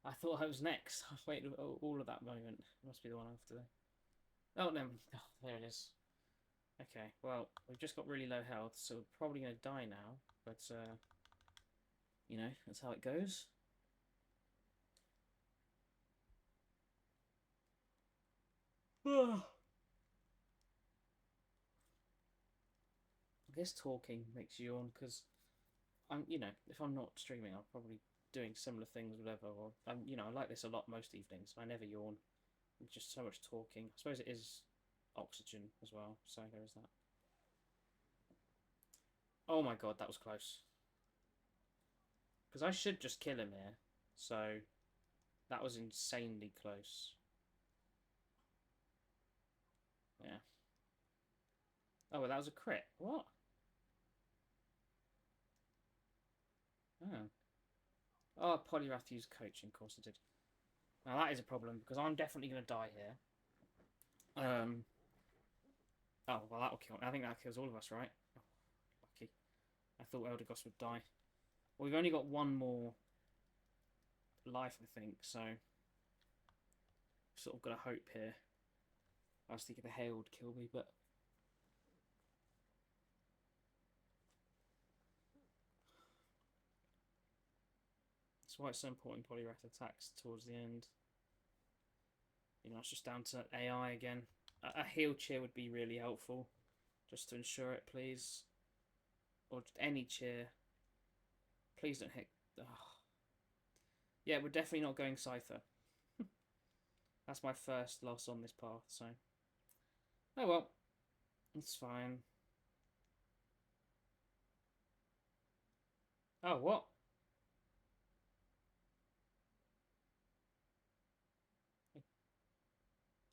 I thought I was next. I waited all of that moment. It must be the one after. Oh, no. Oh, there it is. Okay, well, we've just got really low health, so we're probably going to die now. But, you know, that's how it goes. I guess talking makes you yawn, because you know, if I'm not streaming, I'm probably doing similar things, whatever. Or you know, I like this a lot most evenings. I never yawn. It's just so much talking. I suppose it is oxygen as well, so there is that. Oh my god, that was close. Because I should just kill him here. So that was insanely close. Yeah. Oh, well, that was a crit. What? Oh. Oh, Polyrath used coaching, of course it did. Now that is a problem, because I'm definitely going to die here. Oh, well, that'll kill. I think that kills all of us, right? Oh, lucky. I thought Eldegoss would die. Well, we've only got one more life, I think, so sort of got a hope here. I was thinking the hail would kill me, but that's why it's so important Polyrath attacks towards the end. You know, it's just down to AI again. A heal cheer would be really helpful, just to ensure it, please. Or just any cheer. Please don't hit. Oh. Yeah, we're definitely not going Scyther. That's my first loss on this path, so. Oh well. It's fine. Oh, what? I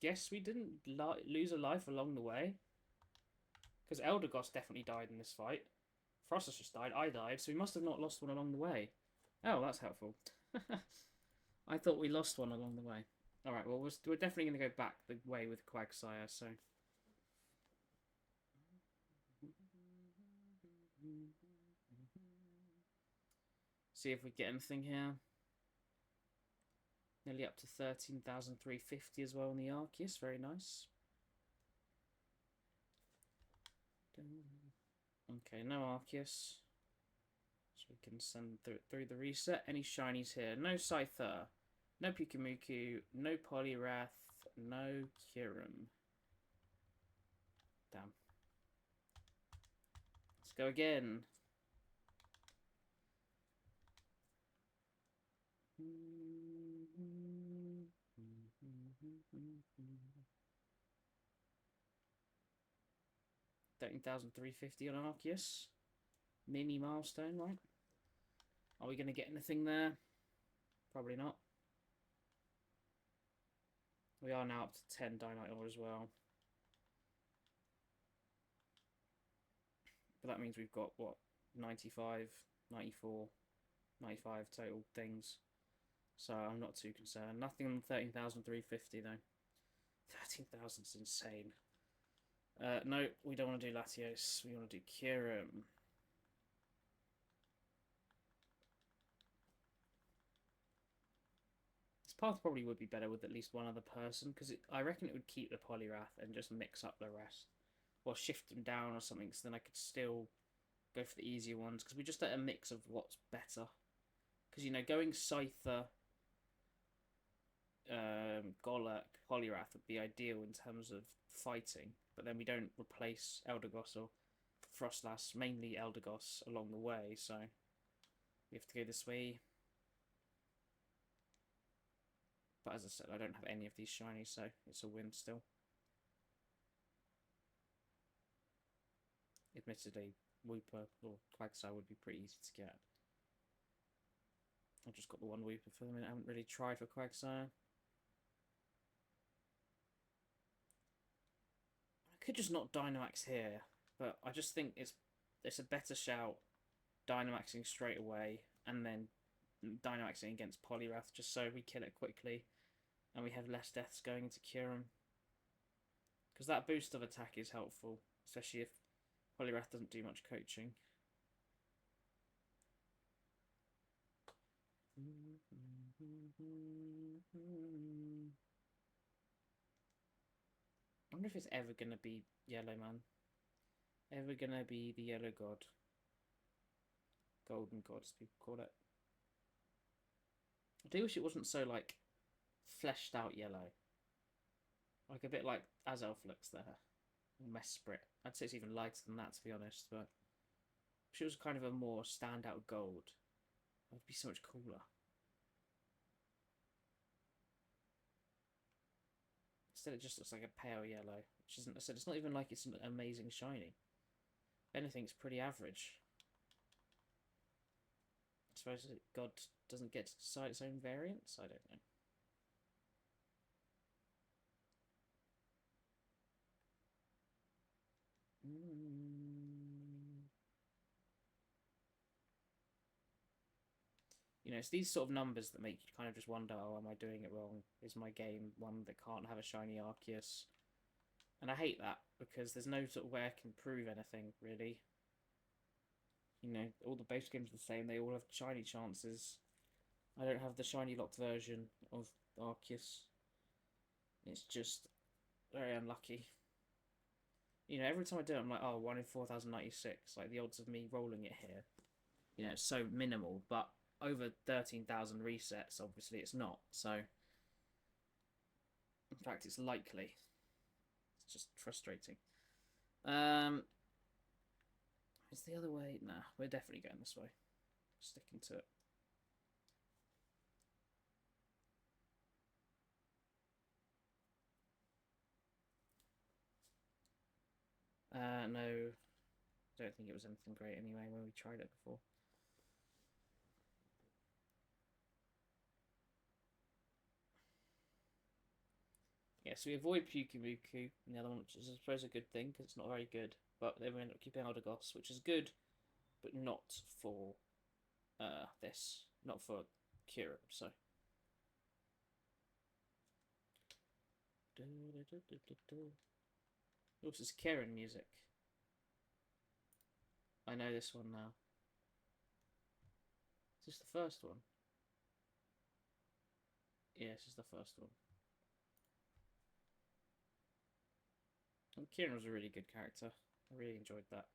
guess we didn't lose a life along the way. Because Eldegoss definitely died in this fight. Frostus just died, I died, so we must have not lost one along the way. Oh, that's helpful. I thought we lost one along the way. Alright, well, we're definitely going to go back the way with Quagsire, so. See if we get anything here. Nearly up to 13,350 as well on the Arceus, very nice. Okay, no Arceus. So we can send through the reset. Any shinies here? No Scyther. No Pikamuku. No Poliwrath. No Kyurem. Damn. Let's go again. 13,350 on Arceus. Mini milestone, right? Are we going to get anything there? Probably not. We are now up to 10 Dynite as well. But that means we've got, what, 95, 94, 95 total things. So I'm not too concerned. Nothing on 13,350 though. 13,000 is insane. No, we don't want to do Latios. We want to do Kyurem. This path probably would be better with at least one other person, because I reckon it would keep the Poliwrath and just mix up the rest. Or shift them down or something, so then I could still go for the easier ones, because we just get a mix of what's better. Because, you know, going Scyther, Golurk, Poliwrath would be ideal in terms of fighting, but then we don't replace Eldegoss or Frostlass, mainly Eldegoss, along the way, so we have to go this way. But as I said, I don't have any of these shinies, so it's a win still. Admittedly, Wooper or Quagsire would be pretty easy to get. I've just got the one Wooper for the minute. I haven't really tried for Quagsire. I could just not Dynamax here, but I just think it's a better shout Dynamaxing straight away and then Dynamaxing against Poliwrath just so we kill it quickly and we have less deaths going into Kyurem. Because that boost of attack is helpful, especially if Poliwrath doesn't do much coaching. I wonder if it's ever going to be Yellow Man. ever gonna be the yellow god? Golden god, as people call it. I do wish it wasn't so, like, fleshed out yellow. Like, a bit like Azelf looks there. Mesprit. I'd say it's even lighter than that, to be honest, but if it was kind of a more standout gold, it would be so much cooler. Instead, it just looks like a pale yellow, which isn't. I said it's not even like it's an amazing shiny. If anything, it's pretty average. I suppose God doesn't get to decide its own variants. I don't know. You know, it's these sort of numbers that make you kind of just wonder, oh, am I doing it wrong? Is my game one that can't have a shiny Arceus? And I hate that, because there's no sort of way I can prove anything, really. You know, all the base games are the same, they all have shiny chances. I don't have the shiny locked version of Arceus. It's just very unlucky. You know, every time I do it, I'm like, oh, 1 in 4,096. Like, the odds of me rolling it here, you know, it's so minimal. But over 13,000 resets, obviously it's not. So, in fact, it's likely. It's just frustrating. Is the other way? Nah, we're definitely going this way. Sticking to it. No, don't think it was anything great anyway when we tried it before. Yeah, so we avoid Pyukumuku, and the other one, which is I suppose a good thing because it's not very good. But then we end up keeping Eldegoss, which is good, but not for this, not for Kyurem. So. Oh, this is Kieran music. I know this one now. Is this the first one? Yeah, this is the first one. And Kieran was a really good character. I really enjoyed that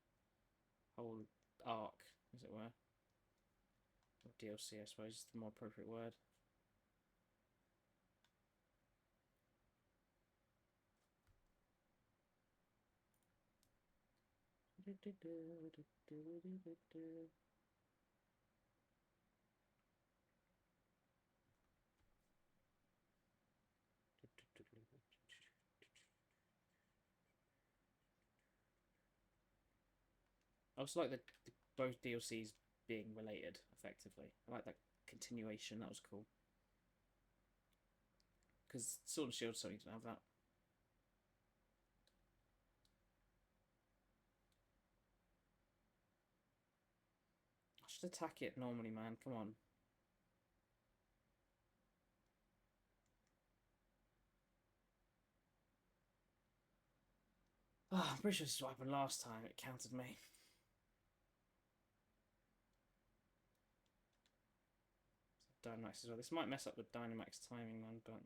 whole arc, as it were. Or DLC, I suppose, is the more appropriate word. I also like the both DLCs being related, effectively. I like that continuation, that was cool. Because Sword and Shield certainly didn't have that. I should attack it normally, man, come on. Oh, I'm pretty sure this is what happened last time, it counted me. Dynamax as well. This might mess up the Dynamax timing, man, but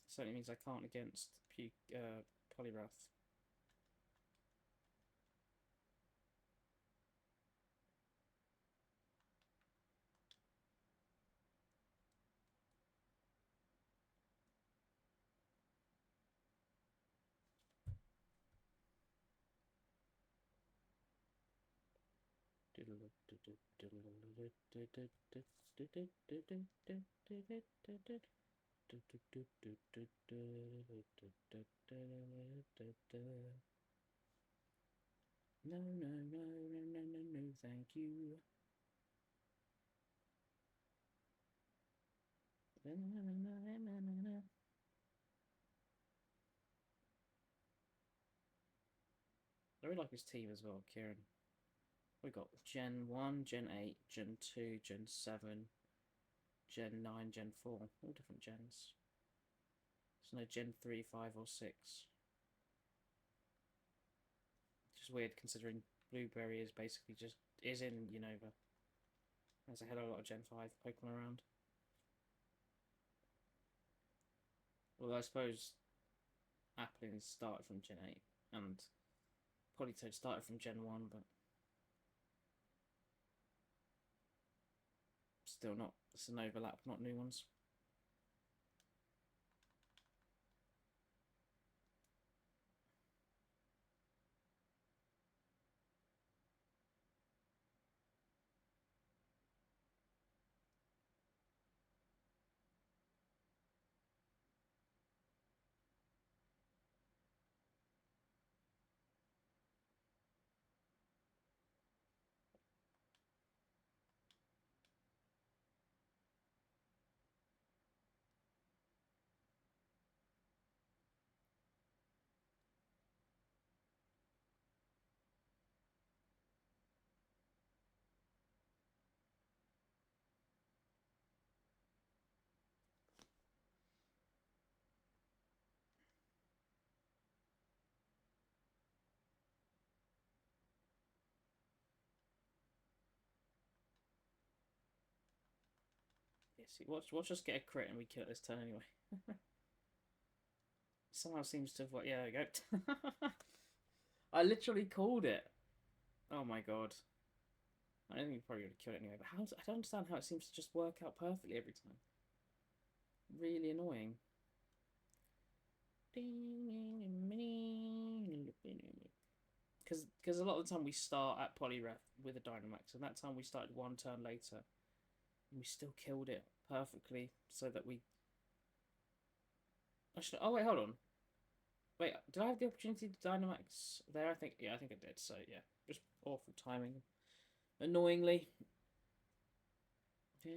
certainly means I can't against Poliwrath. No, no, no, no, no, no, no, thank you. I really like his team as well, Kieran. We got Gen 1, Gen 8, Gen 2, Gen 7, Gen 9, Gen 4. All different gens. There's no Gen 3, 5, or 6. Which is weird considering Blueberry is basically just is in Unova. There's a hell of a lot of Gen 5 Pokemon around. Well, I suppose Applin started from Gen 8 and Politoed started from Gen 1, but still not. It's an overlap, not new ones. Yeah, see, watch us get a crit and we kill it this turn anyway. Somehow seems to have. Yeah, there we go. I literally called it. Oh my god. I don't think we probably would have killed it anyway, but how? I don't understand how it seems to just work out perfectly every time. Really annoying. Because a lot of the time we start at Poliwrath with a Dynamax, and that time we started one turn later, and we still killed it perfectly, so that we. Actually, oh wait, hold on. Wait, did I have the opportunity to Dynamax there? I think I did. So yeah, just awful timing, annoyingly. But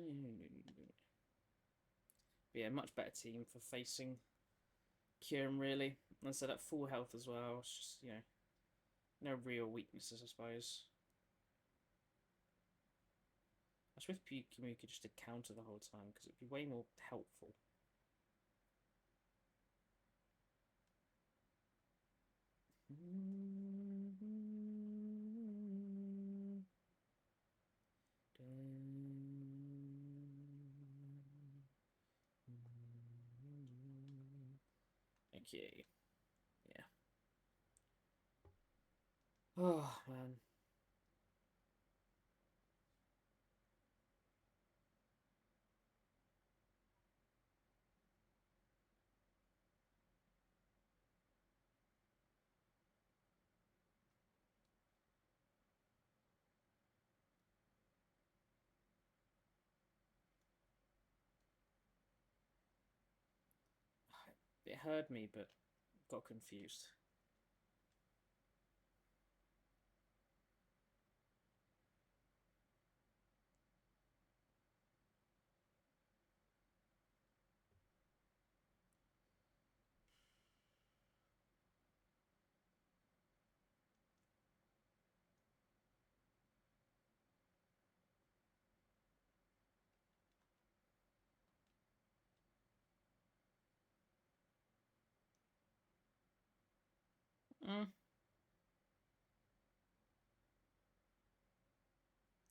yeah, much better team for facing Kieran, really. And so at full health as well. It's just, no real weaknesses, I suppose. I suppose Pikachu just did counter the whole time because it'd be way more helpful. Okay. Yeah. Oh, man. It heard me, but got confused. Mm.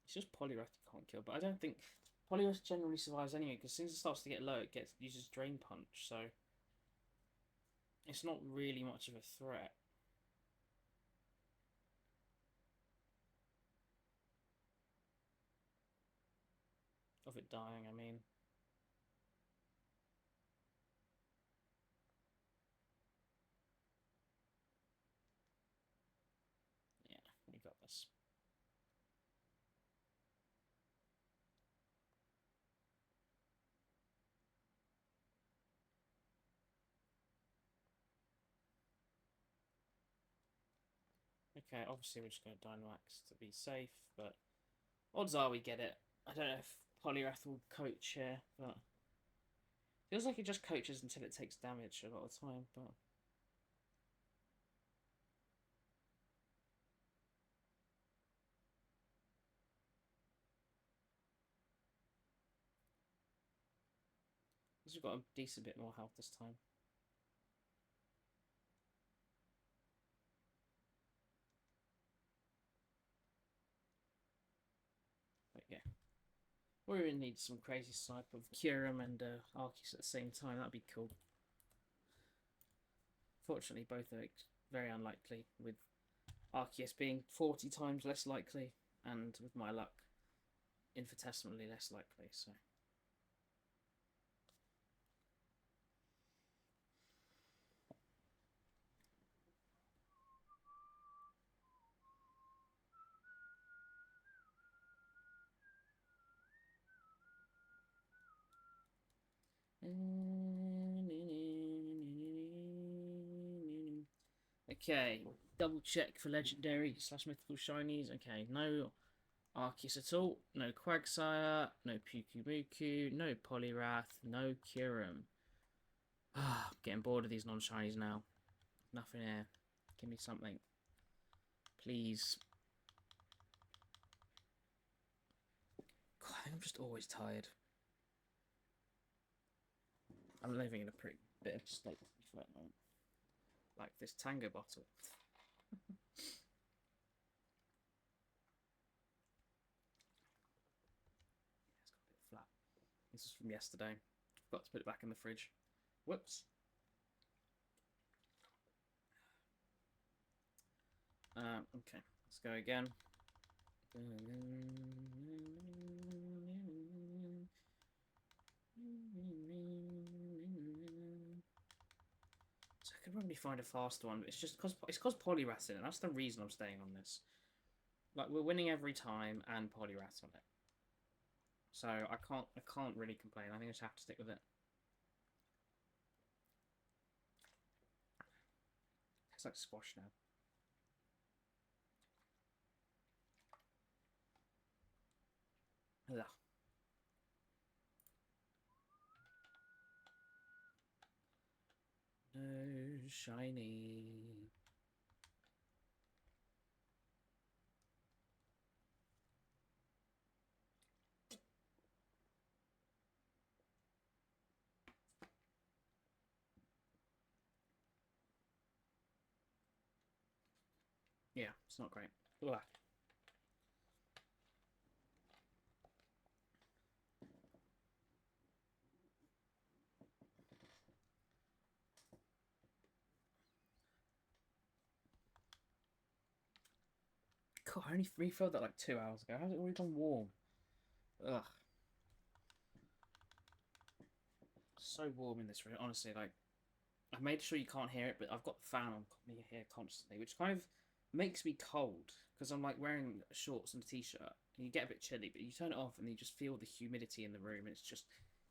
It's just Poliwrath you can't kill, but I don't think Poliwrath generally survives anyway, because as soon as it starts to get low, it uses Drain Punch, so it's not really much of a threat. Of it dying, I mean. Yeah, we got this. Okay, obviously we're just going to Dynamax to be safe, but odds are we get it. I don't know if Poliwrath will coach here, but feels like it just coaches until it takes damage a lot of the time, but we've got a decent bit more health this time. But yeah. We're going to need some crazy snipe of Kyurem and Arceus at the same time. That'd be cool. Unfortunately, both are very unlikely, with Arceus being 40 times less likely, and with my luck, infinitesimally less likely, so... Okay, double check for legendary / mythical shinies. Okay, no Arceus at all, no Quagsire, no Pukumuku, no Poliwrath, no Kyurem. Ah, getting bored of these non-shinies now. Nothing here. Give me something. Please. God, I think I'm just always tired. I'm living in a pretty bit of a state at the moment. Like this Tango bottle. It's got a bit flat. This is from yesterday. Forgot to put it back in the fridge. Whoops. Okay, let's go again. So I could probably find a faster one, but it's just because Poliwrath's in it. That's the reason I'm staying on this. Like, we're winning every time, and Poliwrath's on it. So I can't really complain. I think I just have to stick with it. It's like squash now. Ugh. No shiny. Yeah, it's not great. Ugh. God, I only refilled that like 2 hours ago. How's it already gone warm? Ugh. So warm in this room, honestly. Like, I've made sure you can't hear it, but I've got the fan on me here constantly, which kind of makes me cold because I'm like wearing shorts and a t-shirt, and you get a bit chilly. But you turn it off, and you just feel the humidity in the room, and it's just,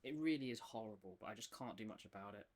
it really is horrible. But I just can't do much about it.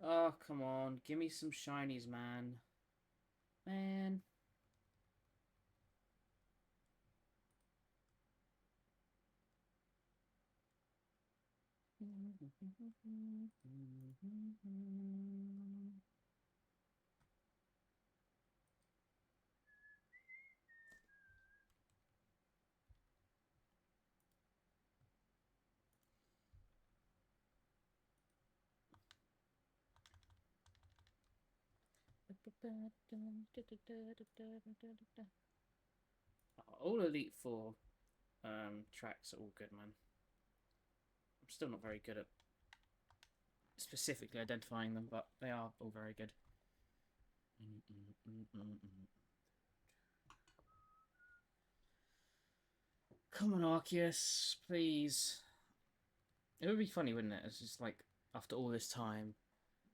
Oh, come on. Give me some shinies, man. Man. All Elite Four tracks are all good, man. I'm still not very good at specifically identifying them, but they are all very good. Come on, Arceus, please. It would be funny, wouldn't it? It's just like, after all this time,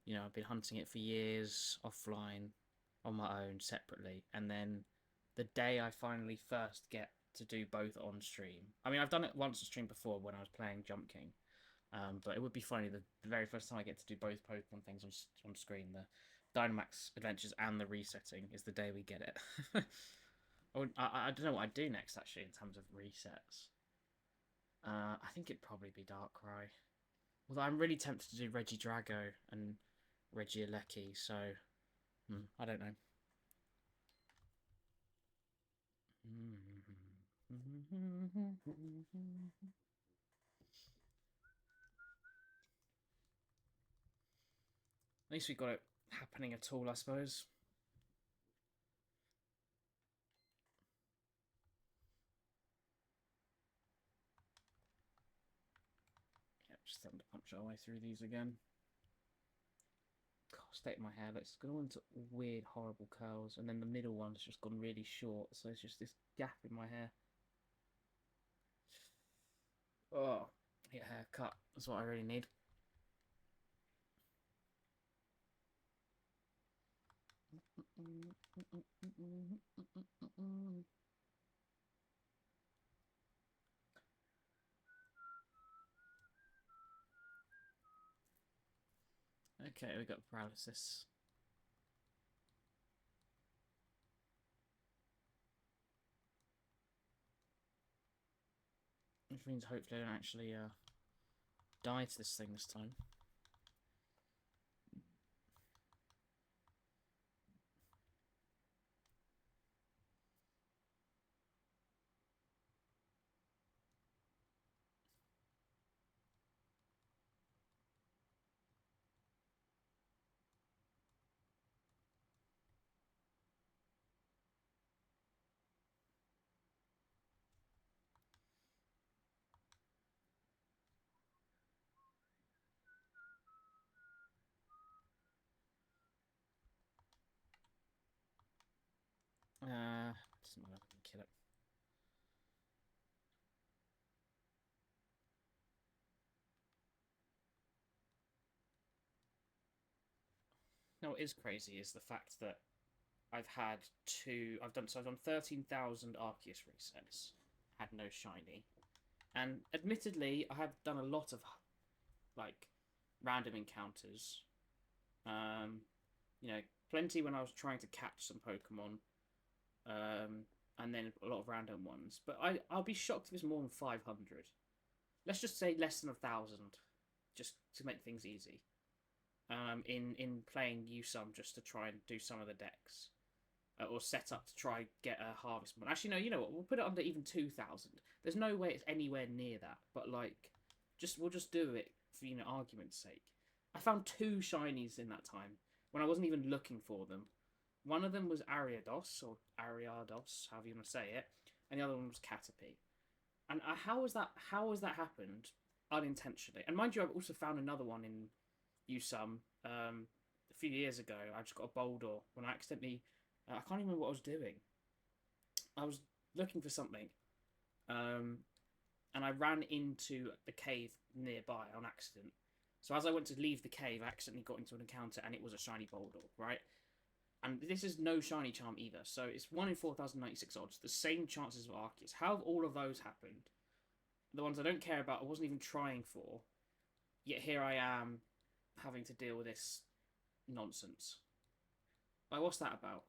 you know, I've been hunting it for years, offline, on my own, separately, and then the day I finally first get to do both on stream. I mean, I've done it once on stream before when I was playing Jump King, But it would be funny the very first time I get to do both Pokemon things on screen, the Dynamax Adventures and the resetting, is the day we get it. I don't know what I'd do next, actually, in terms of resets. I think it'd probably be Darkrai. Although I'm really tempted to do Regidrago and Regieleki, so I don't know. At least we got it happening at all, I suppose. Yep, just time to punch our way through these again. God, state of my hair, it's gone into weird, horrible curls, and then the middle one's just gone really short, so it's just this gap in my hair. Oh, get a haircut. That's what I really need. Okay, we got paralysis. Which means hopefully I don't actually die to this thing this time. Doesn't matter, I can kill it. No, what is crazy is the fact that I've done 13,000 Arceus resets, had no shiny, and admittedly I have done a lot of like random encounters. You know, plenty when I was trying to catch some Pokemon, and then a lot of random ones. But I'll be shocked if it's more than 500. Let's just say less than 1,000, just to make things easy. In playing USUM just to try and do some of the decks, or set up to try get a Harvest Moon. Actually, no, you know what? We'll put it under even 2,000. There's no way it's anywhere near that. But like, we'll just do it for argument's sake. I found 2 shinies in that time when I wasn't even looking for them. One of them was Ariados, or Ariados, however you want to say it, and the other one was Caterpie. And how has that happened unintentionally? And mind you, I've also found another one in USUM a few years ago. I just got a Boldor when I accidentally I can't even remember what I was doing. I was looking for something, and I ran into the cave nearby on accident. So as I went to leave the cave, I accidentally got into an encounter, and it was a shiny Boldor, right? And this is no shiny charm either, so it's 1 in 4,096 odds, the same chances of Arceus. How have all of those happened? The ones I don't care about, I wasn't even trying for, yet here I am having to deal with this nonsense. Like, what's that about?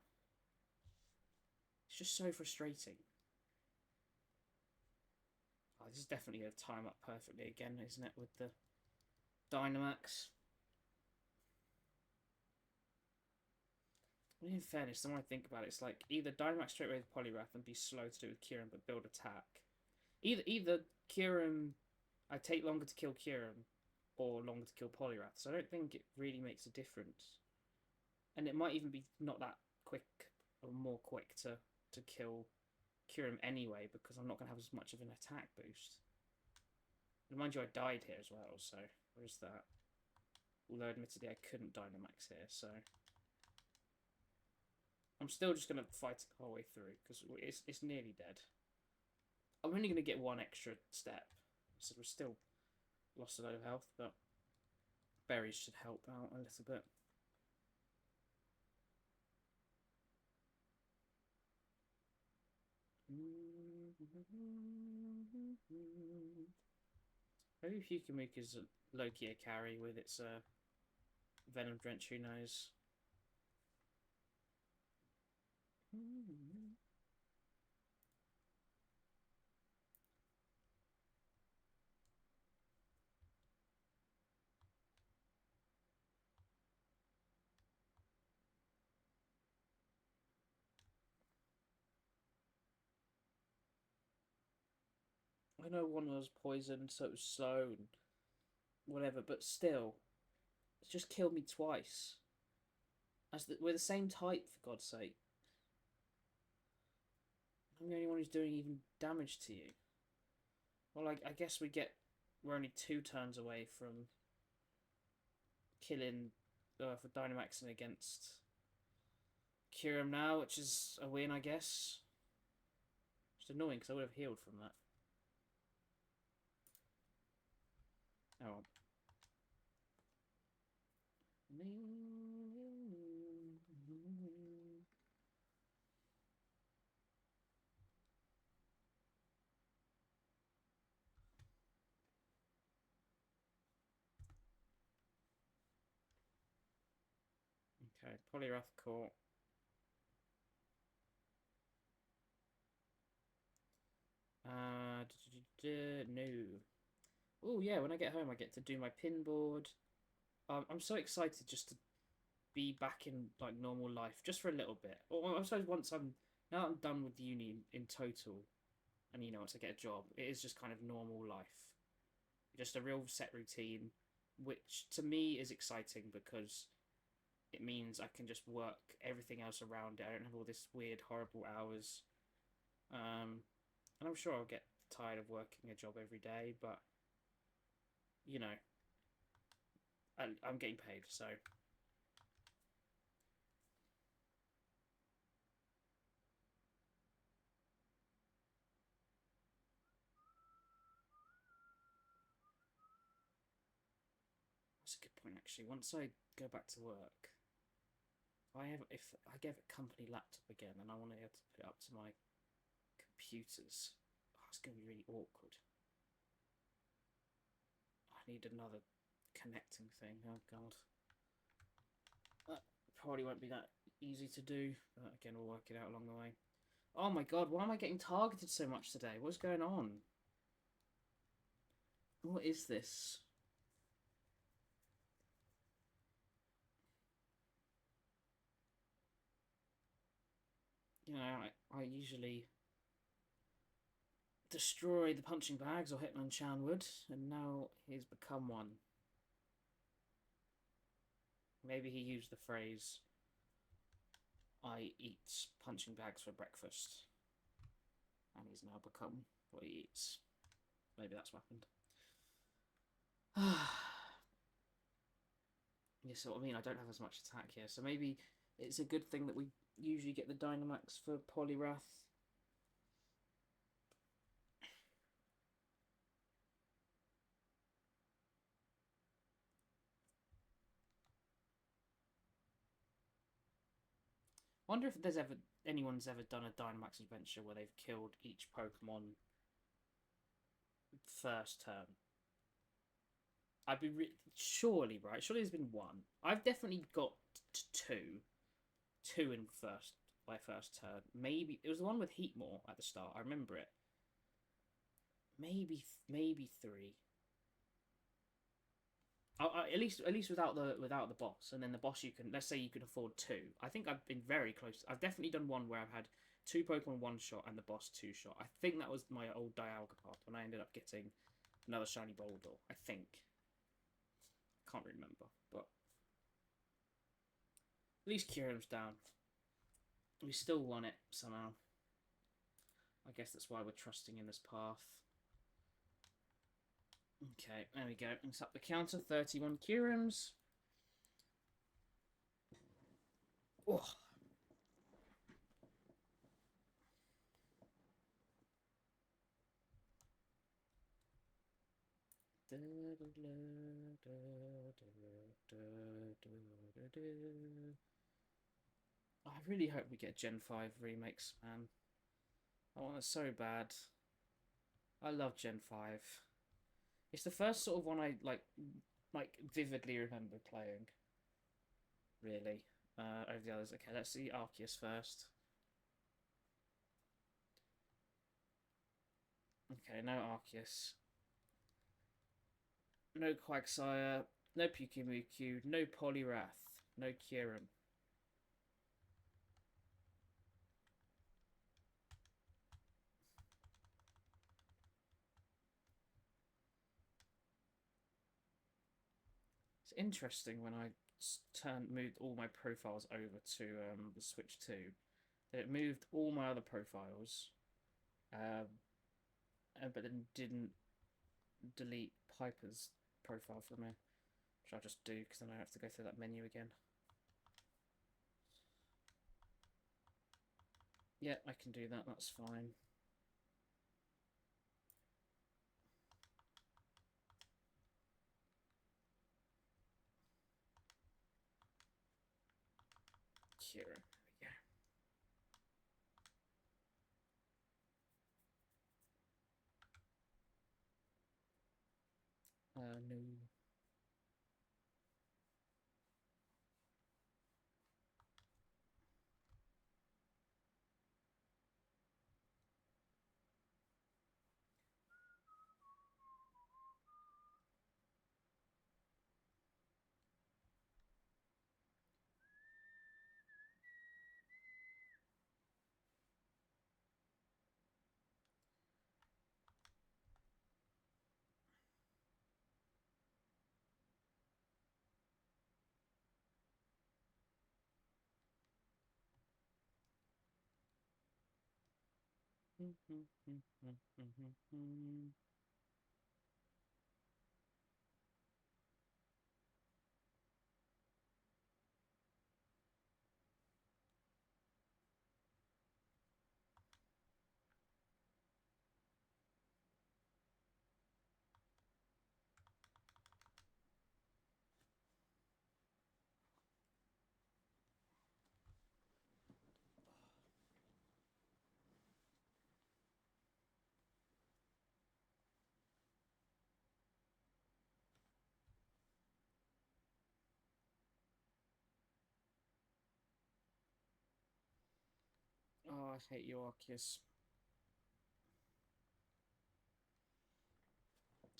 It's just so frustrating. Oh, this is definitely going to time up perfectly again, isn't it, with the Dynamax? In fairness, the more I think about it, it's like either Dynamax straight away with Poliwrath and be slow to do with Kyurem but build attack. Either Kyurem, I take longer to kill Kyurem, or longer to kill Poliwrath. So I don't think it really makes a difference. And it might even be not that quick, or more quick to kill Kyurem anyway, because I'm not going to have as much of an attack boost. And mind you, I died here as well, so where's that? Although admittedly I couldn't Dynamax here, so I'm still just going to fight it the whole way through, because it's nearly dead. I'm only going to get 1 extra step, so we're still lost a load of health, but berries should help out a little bit. Maybe Fukamuke is low-key a carry with its Venom Drench, who knows? I know one was poisoned, so it was slow and whatever, but still, it's just killed me twice. We're the same type, for God's sake. I'm the only one who's doing even damage to you. Well, I guess we're only 2 turns away from killing, for Dynamaxing against Kyurem now, which is a win, I guess. It's annoying because I would have healed from that. Oh. Okay, Poliwrath caught. No. Oh yeah, when I get home I get to do my pin board. I'm so excited just to be back in like normal life, just for a little bit. Or I suppose now that I'm done with uni in total, and once I get a job, it is just kind of normal life, just a real set routine, which to me is exciting because it means I can just work everything else around it. I don't have all this weird, horrible hours. And I'm sure I'll get tired of working a job every day, but I'm getting paid, so. That's a good point, actually. Once I go back to work, if I get a company laptop again and I want to be able to put it up to my computers, it's going to be really awkward. I need another connecting thing. Oh god, that probably won't be that easy to do, but again, we'll work it out along the way. Oh my god, why am I getting targeted so much today? What's going on? What is this? I usually destroy the punching bags or Hitmonchan would, and now he's become one. Maybe he used the phrase, I eat punching bags for breakfast, and he's now become what he eats. Maybe that's what happened. Yeah, so I mean, I don't have as much attack here, so maybe it's a good thing that we usually get the Dynamax for Poliwrath. Wonder if anyone's ever done a Dynamax adventure where they've killed each Pokemon first turn. I'd be surely right. Surely there's been one. I've definitely got two in my first turn. Maybe it was the one with Heatmore at the start. I remember it. Maybe 3. At least without the boss, and then the boss let's say you can afford 2. I think I've been very close. I've definitely done one where I've had 2 Pokemon 1-shot and the boss 2-shot. I think that was my old Dialga path when I ended up getting another shiny Boldor. I think. Can't remember, but at least Kyurem's down. We still won it somehow. I guess that's why we're trusting in this path. Okay, there we go. Let's up the counter. 31 Kyurems. Oh. I really hope we get Gen 5 remakes, man. I want it so bad. I love Gen 5. It's the first sort of one I like vividly remember playing. Really, over the others. Okay, let's see Arceus first. Okay, no Arceus. No Quagsire. No Pyukumuku. No Poliwrath. No Kyurem. It's interesting when I moved all my profiles over to the Switch 2 that it moved all my other profiles, but then didn't delete Piper's profile for me, which I'll just do because then I have to go through that menu again. Yeah, I can do that, that's fine. Kira, there we go. No. Oh, I hate you, Arceus.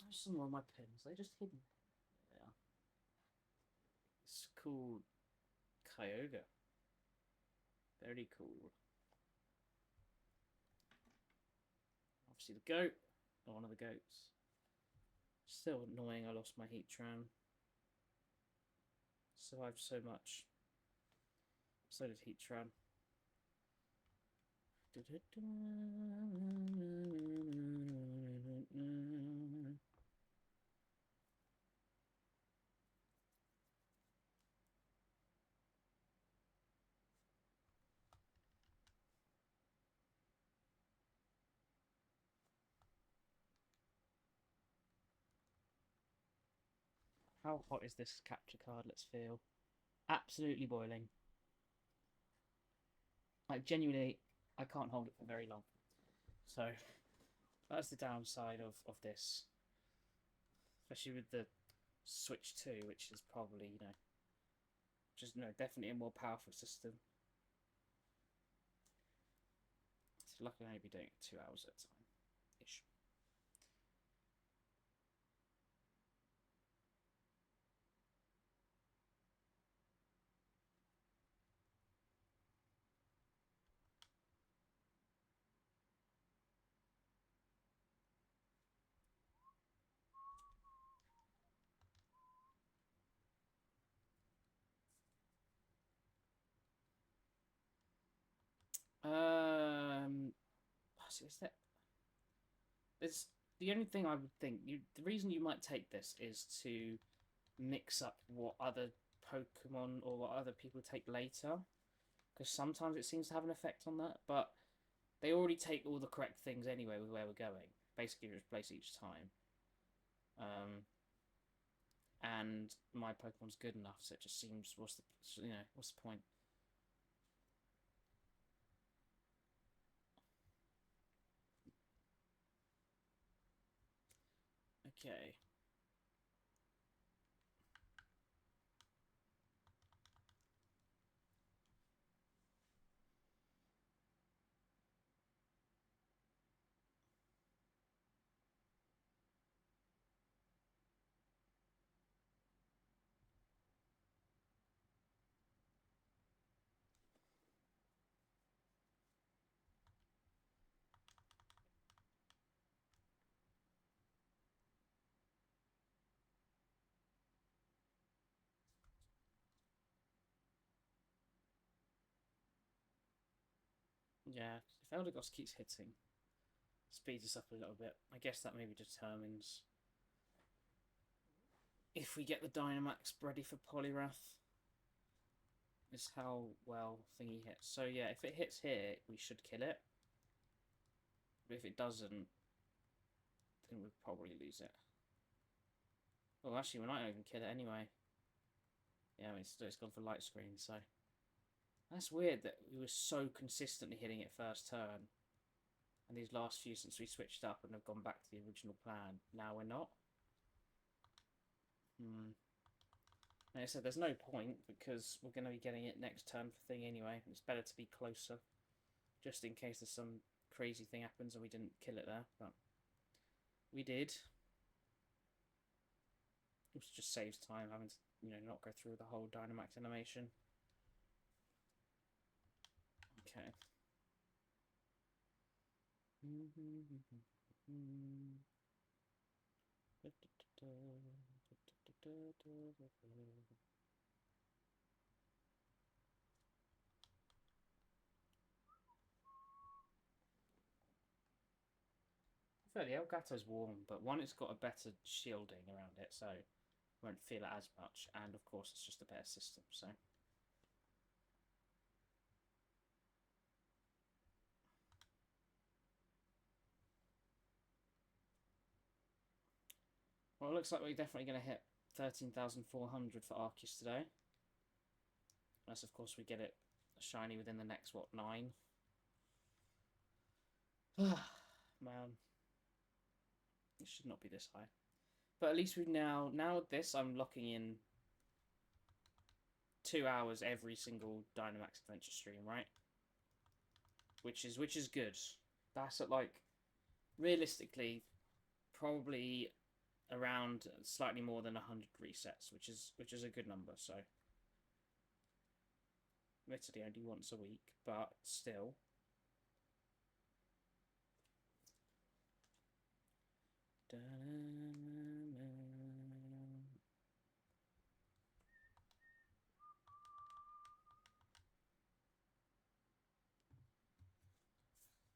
There's some more of my pins. They're just hidden. Yeah. It's called Kyogre. Very cool. Obviously the goat. Or one of the goats. Still annoying I lost my Heatran. Survived so much. So did Heatran. How hot is this capture card? Let's feel. Absolutely boiling. Like, genuinely, I can't hold it for very long. So, that's the downside of this. Especially with the Switch 2, which is probably, just, definitely a more powerful system. It's lucky I'll be doing it 2 hours at a time-ish. So is that... There's the only thing I would think the reason you might take this is to mix up what other Pokemon or what other people take later, because sometimes it seems to have an effect on that. But they already take all the correct things anyway with where we're going. Basically, replace each time. And my Pokemon's good enough, so it just seems what's the point? Okay. Yeah, if Eldegoss keeps hitting, speeds us up a little bit. I guess that maybe determines if we get the Dynamax ready for Poliwrath. Is how well thingy hits. So yeah, if it hits here, we should kill it. But if it doesn't, then we'll probably lose it. Well, actually, we might not even kill it anyway. Yeah, I mean, it's gone for light screen, so... That's weird that we were so consistently hitting it first turn. And these last few since we switched up and have gone back to the original plan. Now we're not. Like I said, there's no point because we're going to be getting it next turn for thing anyway. It's better to be closer. Just in case there's some crazy thing happens and we didn't kill it there. But we did. Which just saves time having to, not go through the whole Dynamax animation. Okay. Fair, the Elgato's warm, but one, it's got a better shielding around it, so won't feel it as much, and of course it's just a better system, so... Well, it looks like we're definitely going to hit 13,400 for Arceus today. Unless, of course, we get it shiny within the next, 9? Man. It should not be this high. But at least we've now with this, I'm locking in 2 hours every single Dynamax Adventure stream, right? Which is good. That's at, realistically, probably around slightly more than 100 resets, which is a good number, so... Admittedly only once a week, but still.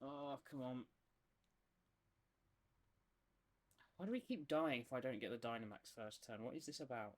Oh, come on. Why do we keep dying if I don't get the Dynamax first turn? What is this about?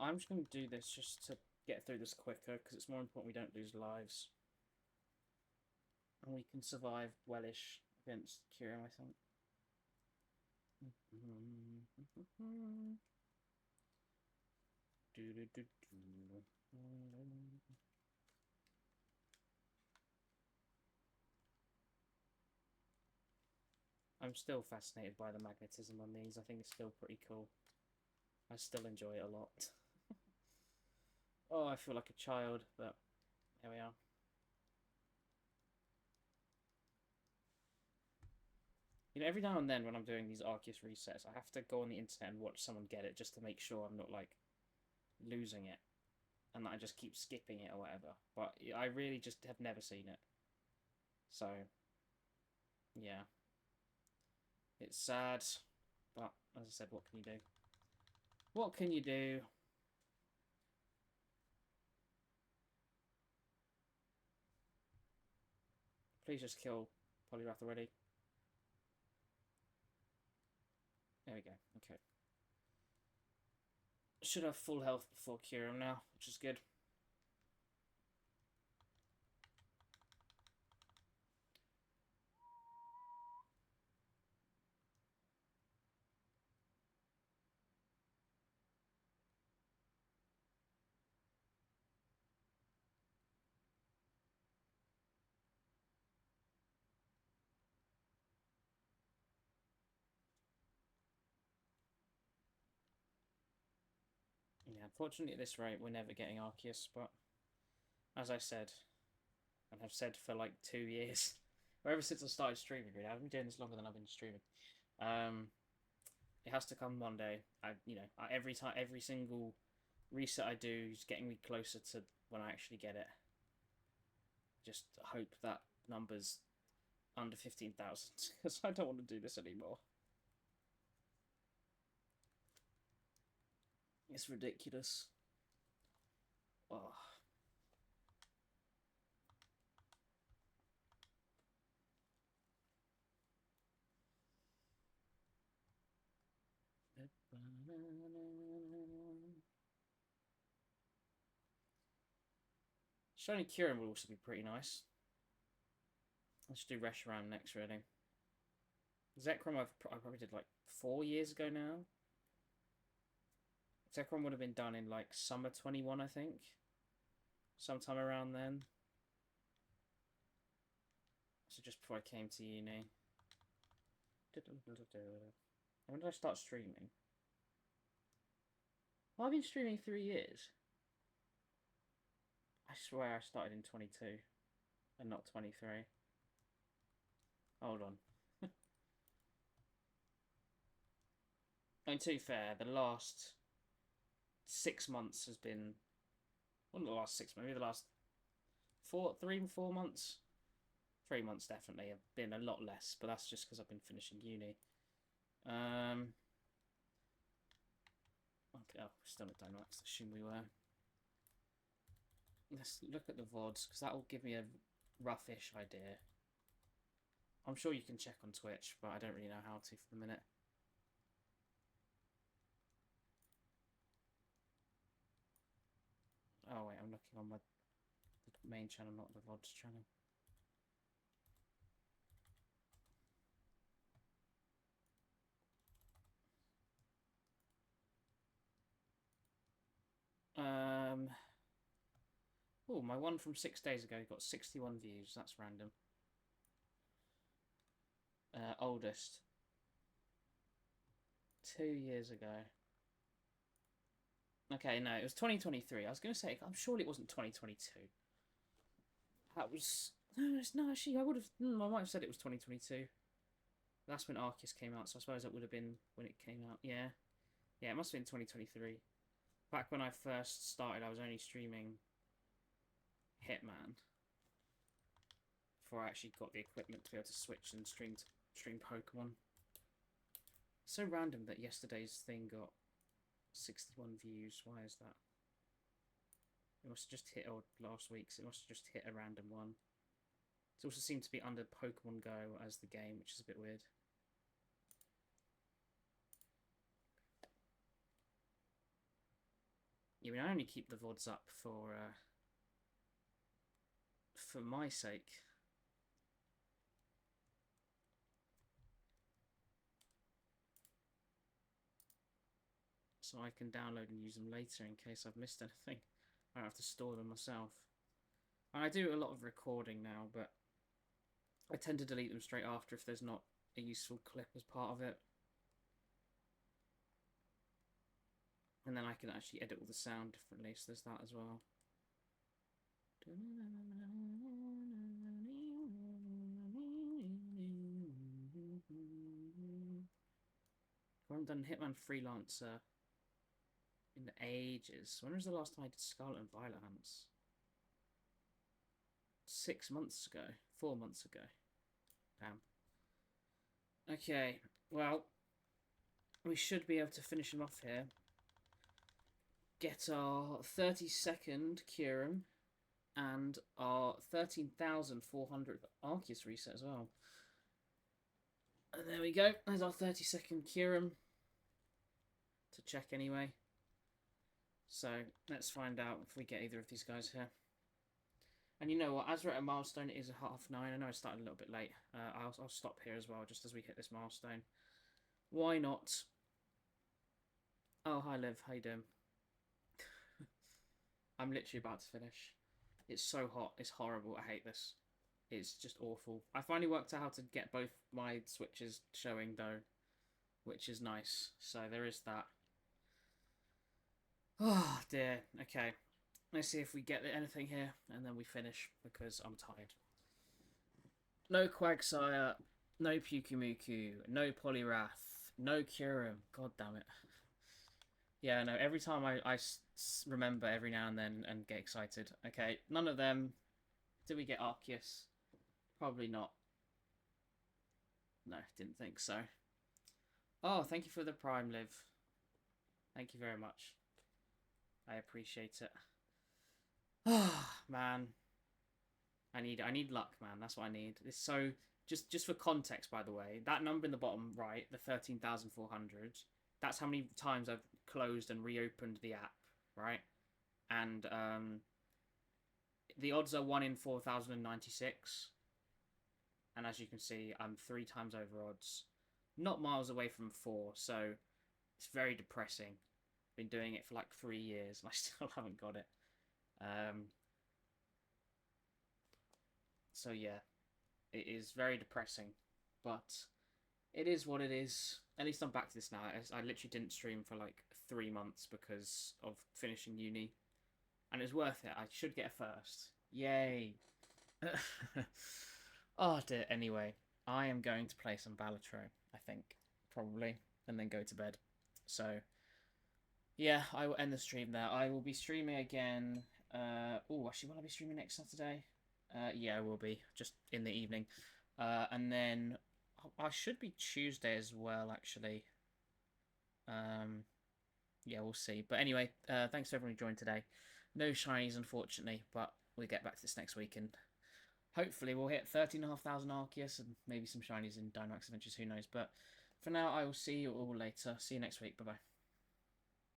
I'm just going to do this just to get through this quicker, because it's more important we don't lose lives. And we can survive wellish against Kyurem, I think. I'm still fascinated by the magnetism on these. I think it's still pretty cool. I still enjoy it a lot. Oh, I feel like a child, but there we are. Every now and then when I'm doing these Arceus resets, I have to go on the internet and watch someone get it just to make sure I'm not, losing it. And that I just keep skipping it or whatever. But I really just have never seen it. So, yeah. It's sad, but as I said, what can you do? What can you do? Please just kill Poliwrath already. There we go, okay. Should have full health before Kyurem now, which is good. unfortunately at this rate we're never getting Arceus, but as I said, and have said for like 2 years, or ever since I started streaming, really, I've been doing this longer than I've been streaming. It has to come one day. Every time, every single reset I do is getting me closer to when I actually get it. Just hope that number's under 15,000, because I don't want to do this anymore. It's ridiculous. Oh. Shiny Kyurem would also be pretty nice. Let's do Reshiram next, really. Zekrom I probably did like 4 years ago now. Zekrom would have been done in like summer 21, I think. Sometime around then. So just before I came to uni. When did I start streaming? Well, I've been streaming 3 years. I swear I started in 22 and not 23. Hold on. And to be fair, the last 6 months has been... Well, not the last 6 months, maybe the last 3 or 4 months. 3 months definitely have been a lot less, but that's just because I've been finishing uni. Okay, oh, we're still at Dynamax, assume we were. Let's look at the VODs, because that will give me a roughish idea. I'm sure you can check on Twitch, but I don't really know how to for the minute. Oh wait, I'm looking on the main channel, not the VODs channel. Oh, my one from 6 days ago got 61 views. That's random. Oldest. 2 years ago. Okay, no, it was 2023. I was going to say, I'm sure it wasn't 2022. That was... No, actually, I would have... I might have said it was 2022. That's when Arceus came out, so I suppose that would have been when it came out. Yeah. Yeah, it must have been 2023. Back when I first started, I was only streaming Hitman before I actually got the equipment to be able to switch and stream Pokemon. It's so random that yesterday's thing got 61 views. Why is that? It must have just hit, or last week's, it must have just hit a random one. It also seemed to be under Pokemon Go as the game, which is a bit weird. Yeah, I mean, I only keep the VODs up for my sake. So I can download and use them later in case I've missed anything. I don't have to store them myself. And I do a lot of recording now, but I tend to delete them straight after if there's not a useful clip as part of it. And then I can actually edit all the sound differently, so there's that as well. I haven't done Hitman Freelancer in ages. When was the last time I did Scarlet and Violet Hunts? 6 months ago. 4 months ago. Damn. Okay, well, we should be able to finish him off here. Get our 32nd Kyurem and our 13,400th Arceus reset as well. And there we go. There's our 32nd Kyurem to check anyway. So let's find out if we get either of these guys here. And you know what? As we're at a milestone, it is 9:30. I know I started a little bit late. I'll stop here as well, just as we hit this milestone. Why not? Oh, hi Liv. How you doing? I'm literally about to finish. It's so hot. It's horrible. I hate this. It's just awful. I finally worked out how to get both my switches showing though, which is nice. So there is that. Oh dear. Okay. Let's see if we get anything here, and then we finish because I'm tired. No Quagsire, no Pukumuku, no Poliwrath, no Kyurem. God damn it. Yeah, no, every time I remember every now and then and get excited. Okay, none of them. Did we get Arceus? Probably not. No, didn't think so. Oh, thank you for the Prime Live. Thank you very much. I appreciate it. Oh, man. I need luck, man. That's what I need. It's so just for context, by the way, that number in the bottom right, the 13,400, that's how many times I've closed and reopened the app, right? And the odds are 1 in 4,096. And as you can see, I'm 3 times over odds. Not miles away from 4, so it's very depressing. Been doing it for like 3 years and I still haven't got it. So yeah, it is very depressing, but it is what it is. At least I'm back to this now. I literally didn't stream for like 3 months because of finishing uni, and it's worth it. I should get a first. Yay! Oh dear. Anyway, I am going to play some Balatro, I think, probably, and then go to bed. So yeah, I will end the stream there. I will be streaming again. Oh, actually, will I be streaming next Saturday? Yeah, I will be, just in the evening. And then I should be Tuesday as well, actually. Yeah, we'll see. But anyway, thanks to everyone who joined today. No shinies, unfortunately, but we'll get back to this next week, and hopefully we'll hit 13,500 Arceus and maybe some shinies in Dynamax Adventures, who knows. But for now, I will see you all later. See you next week. Bye-bye.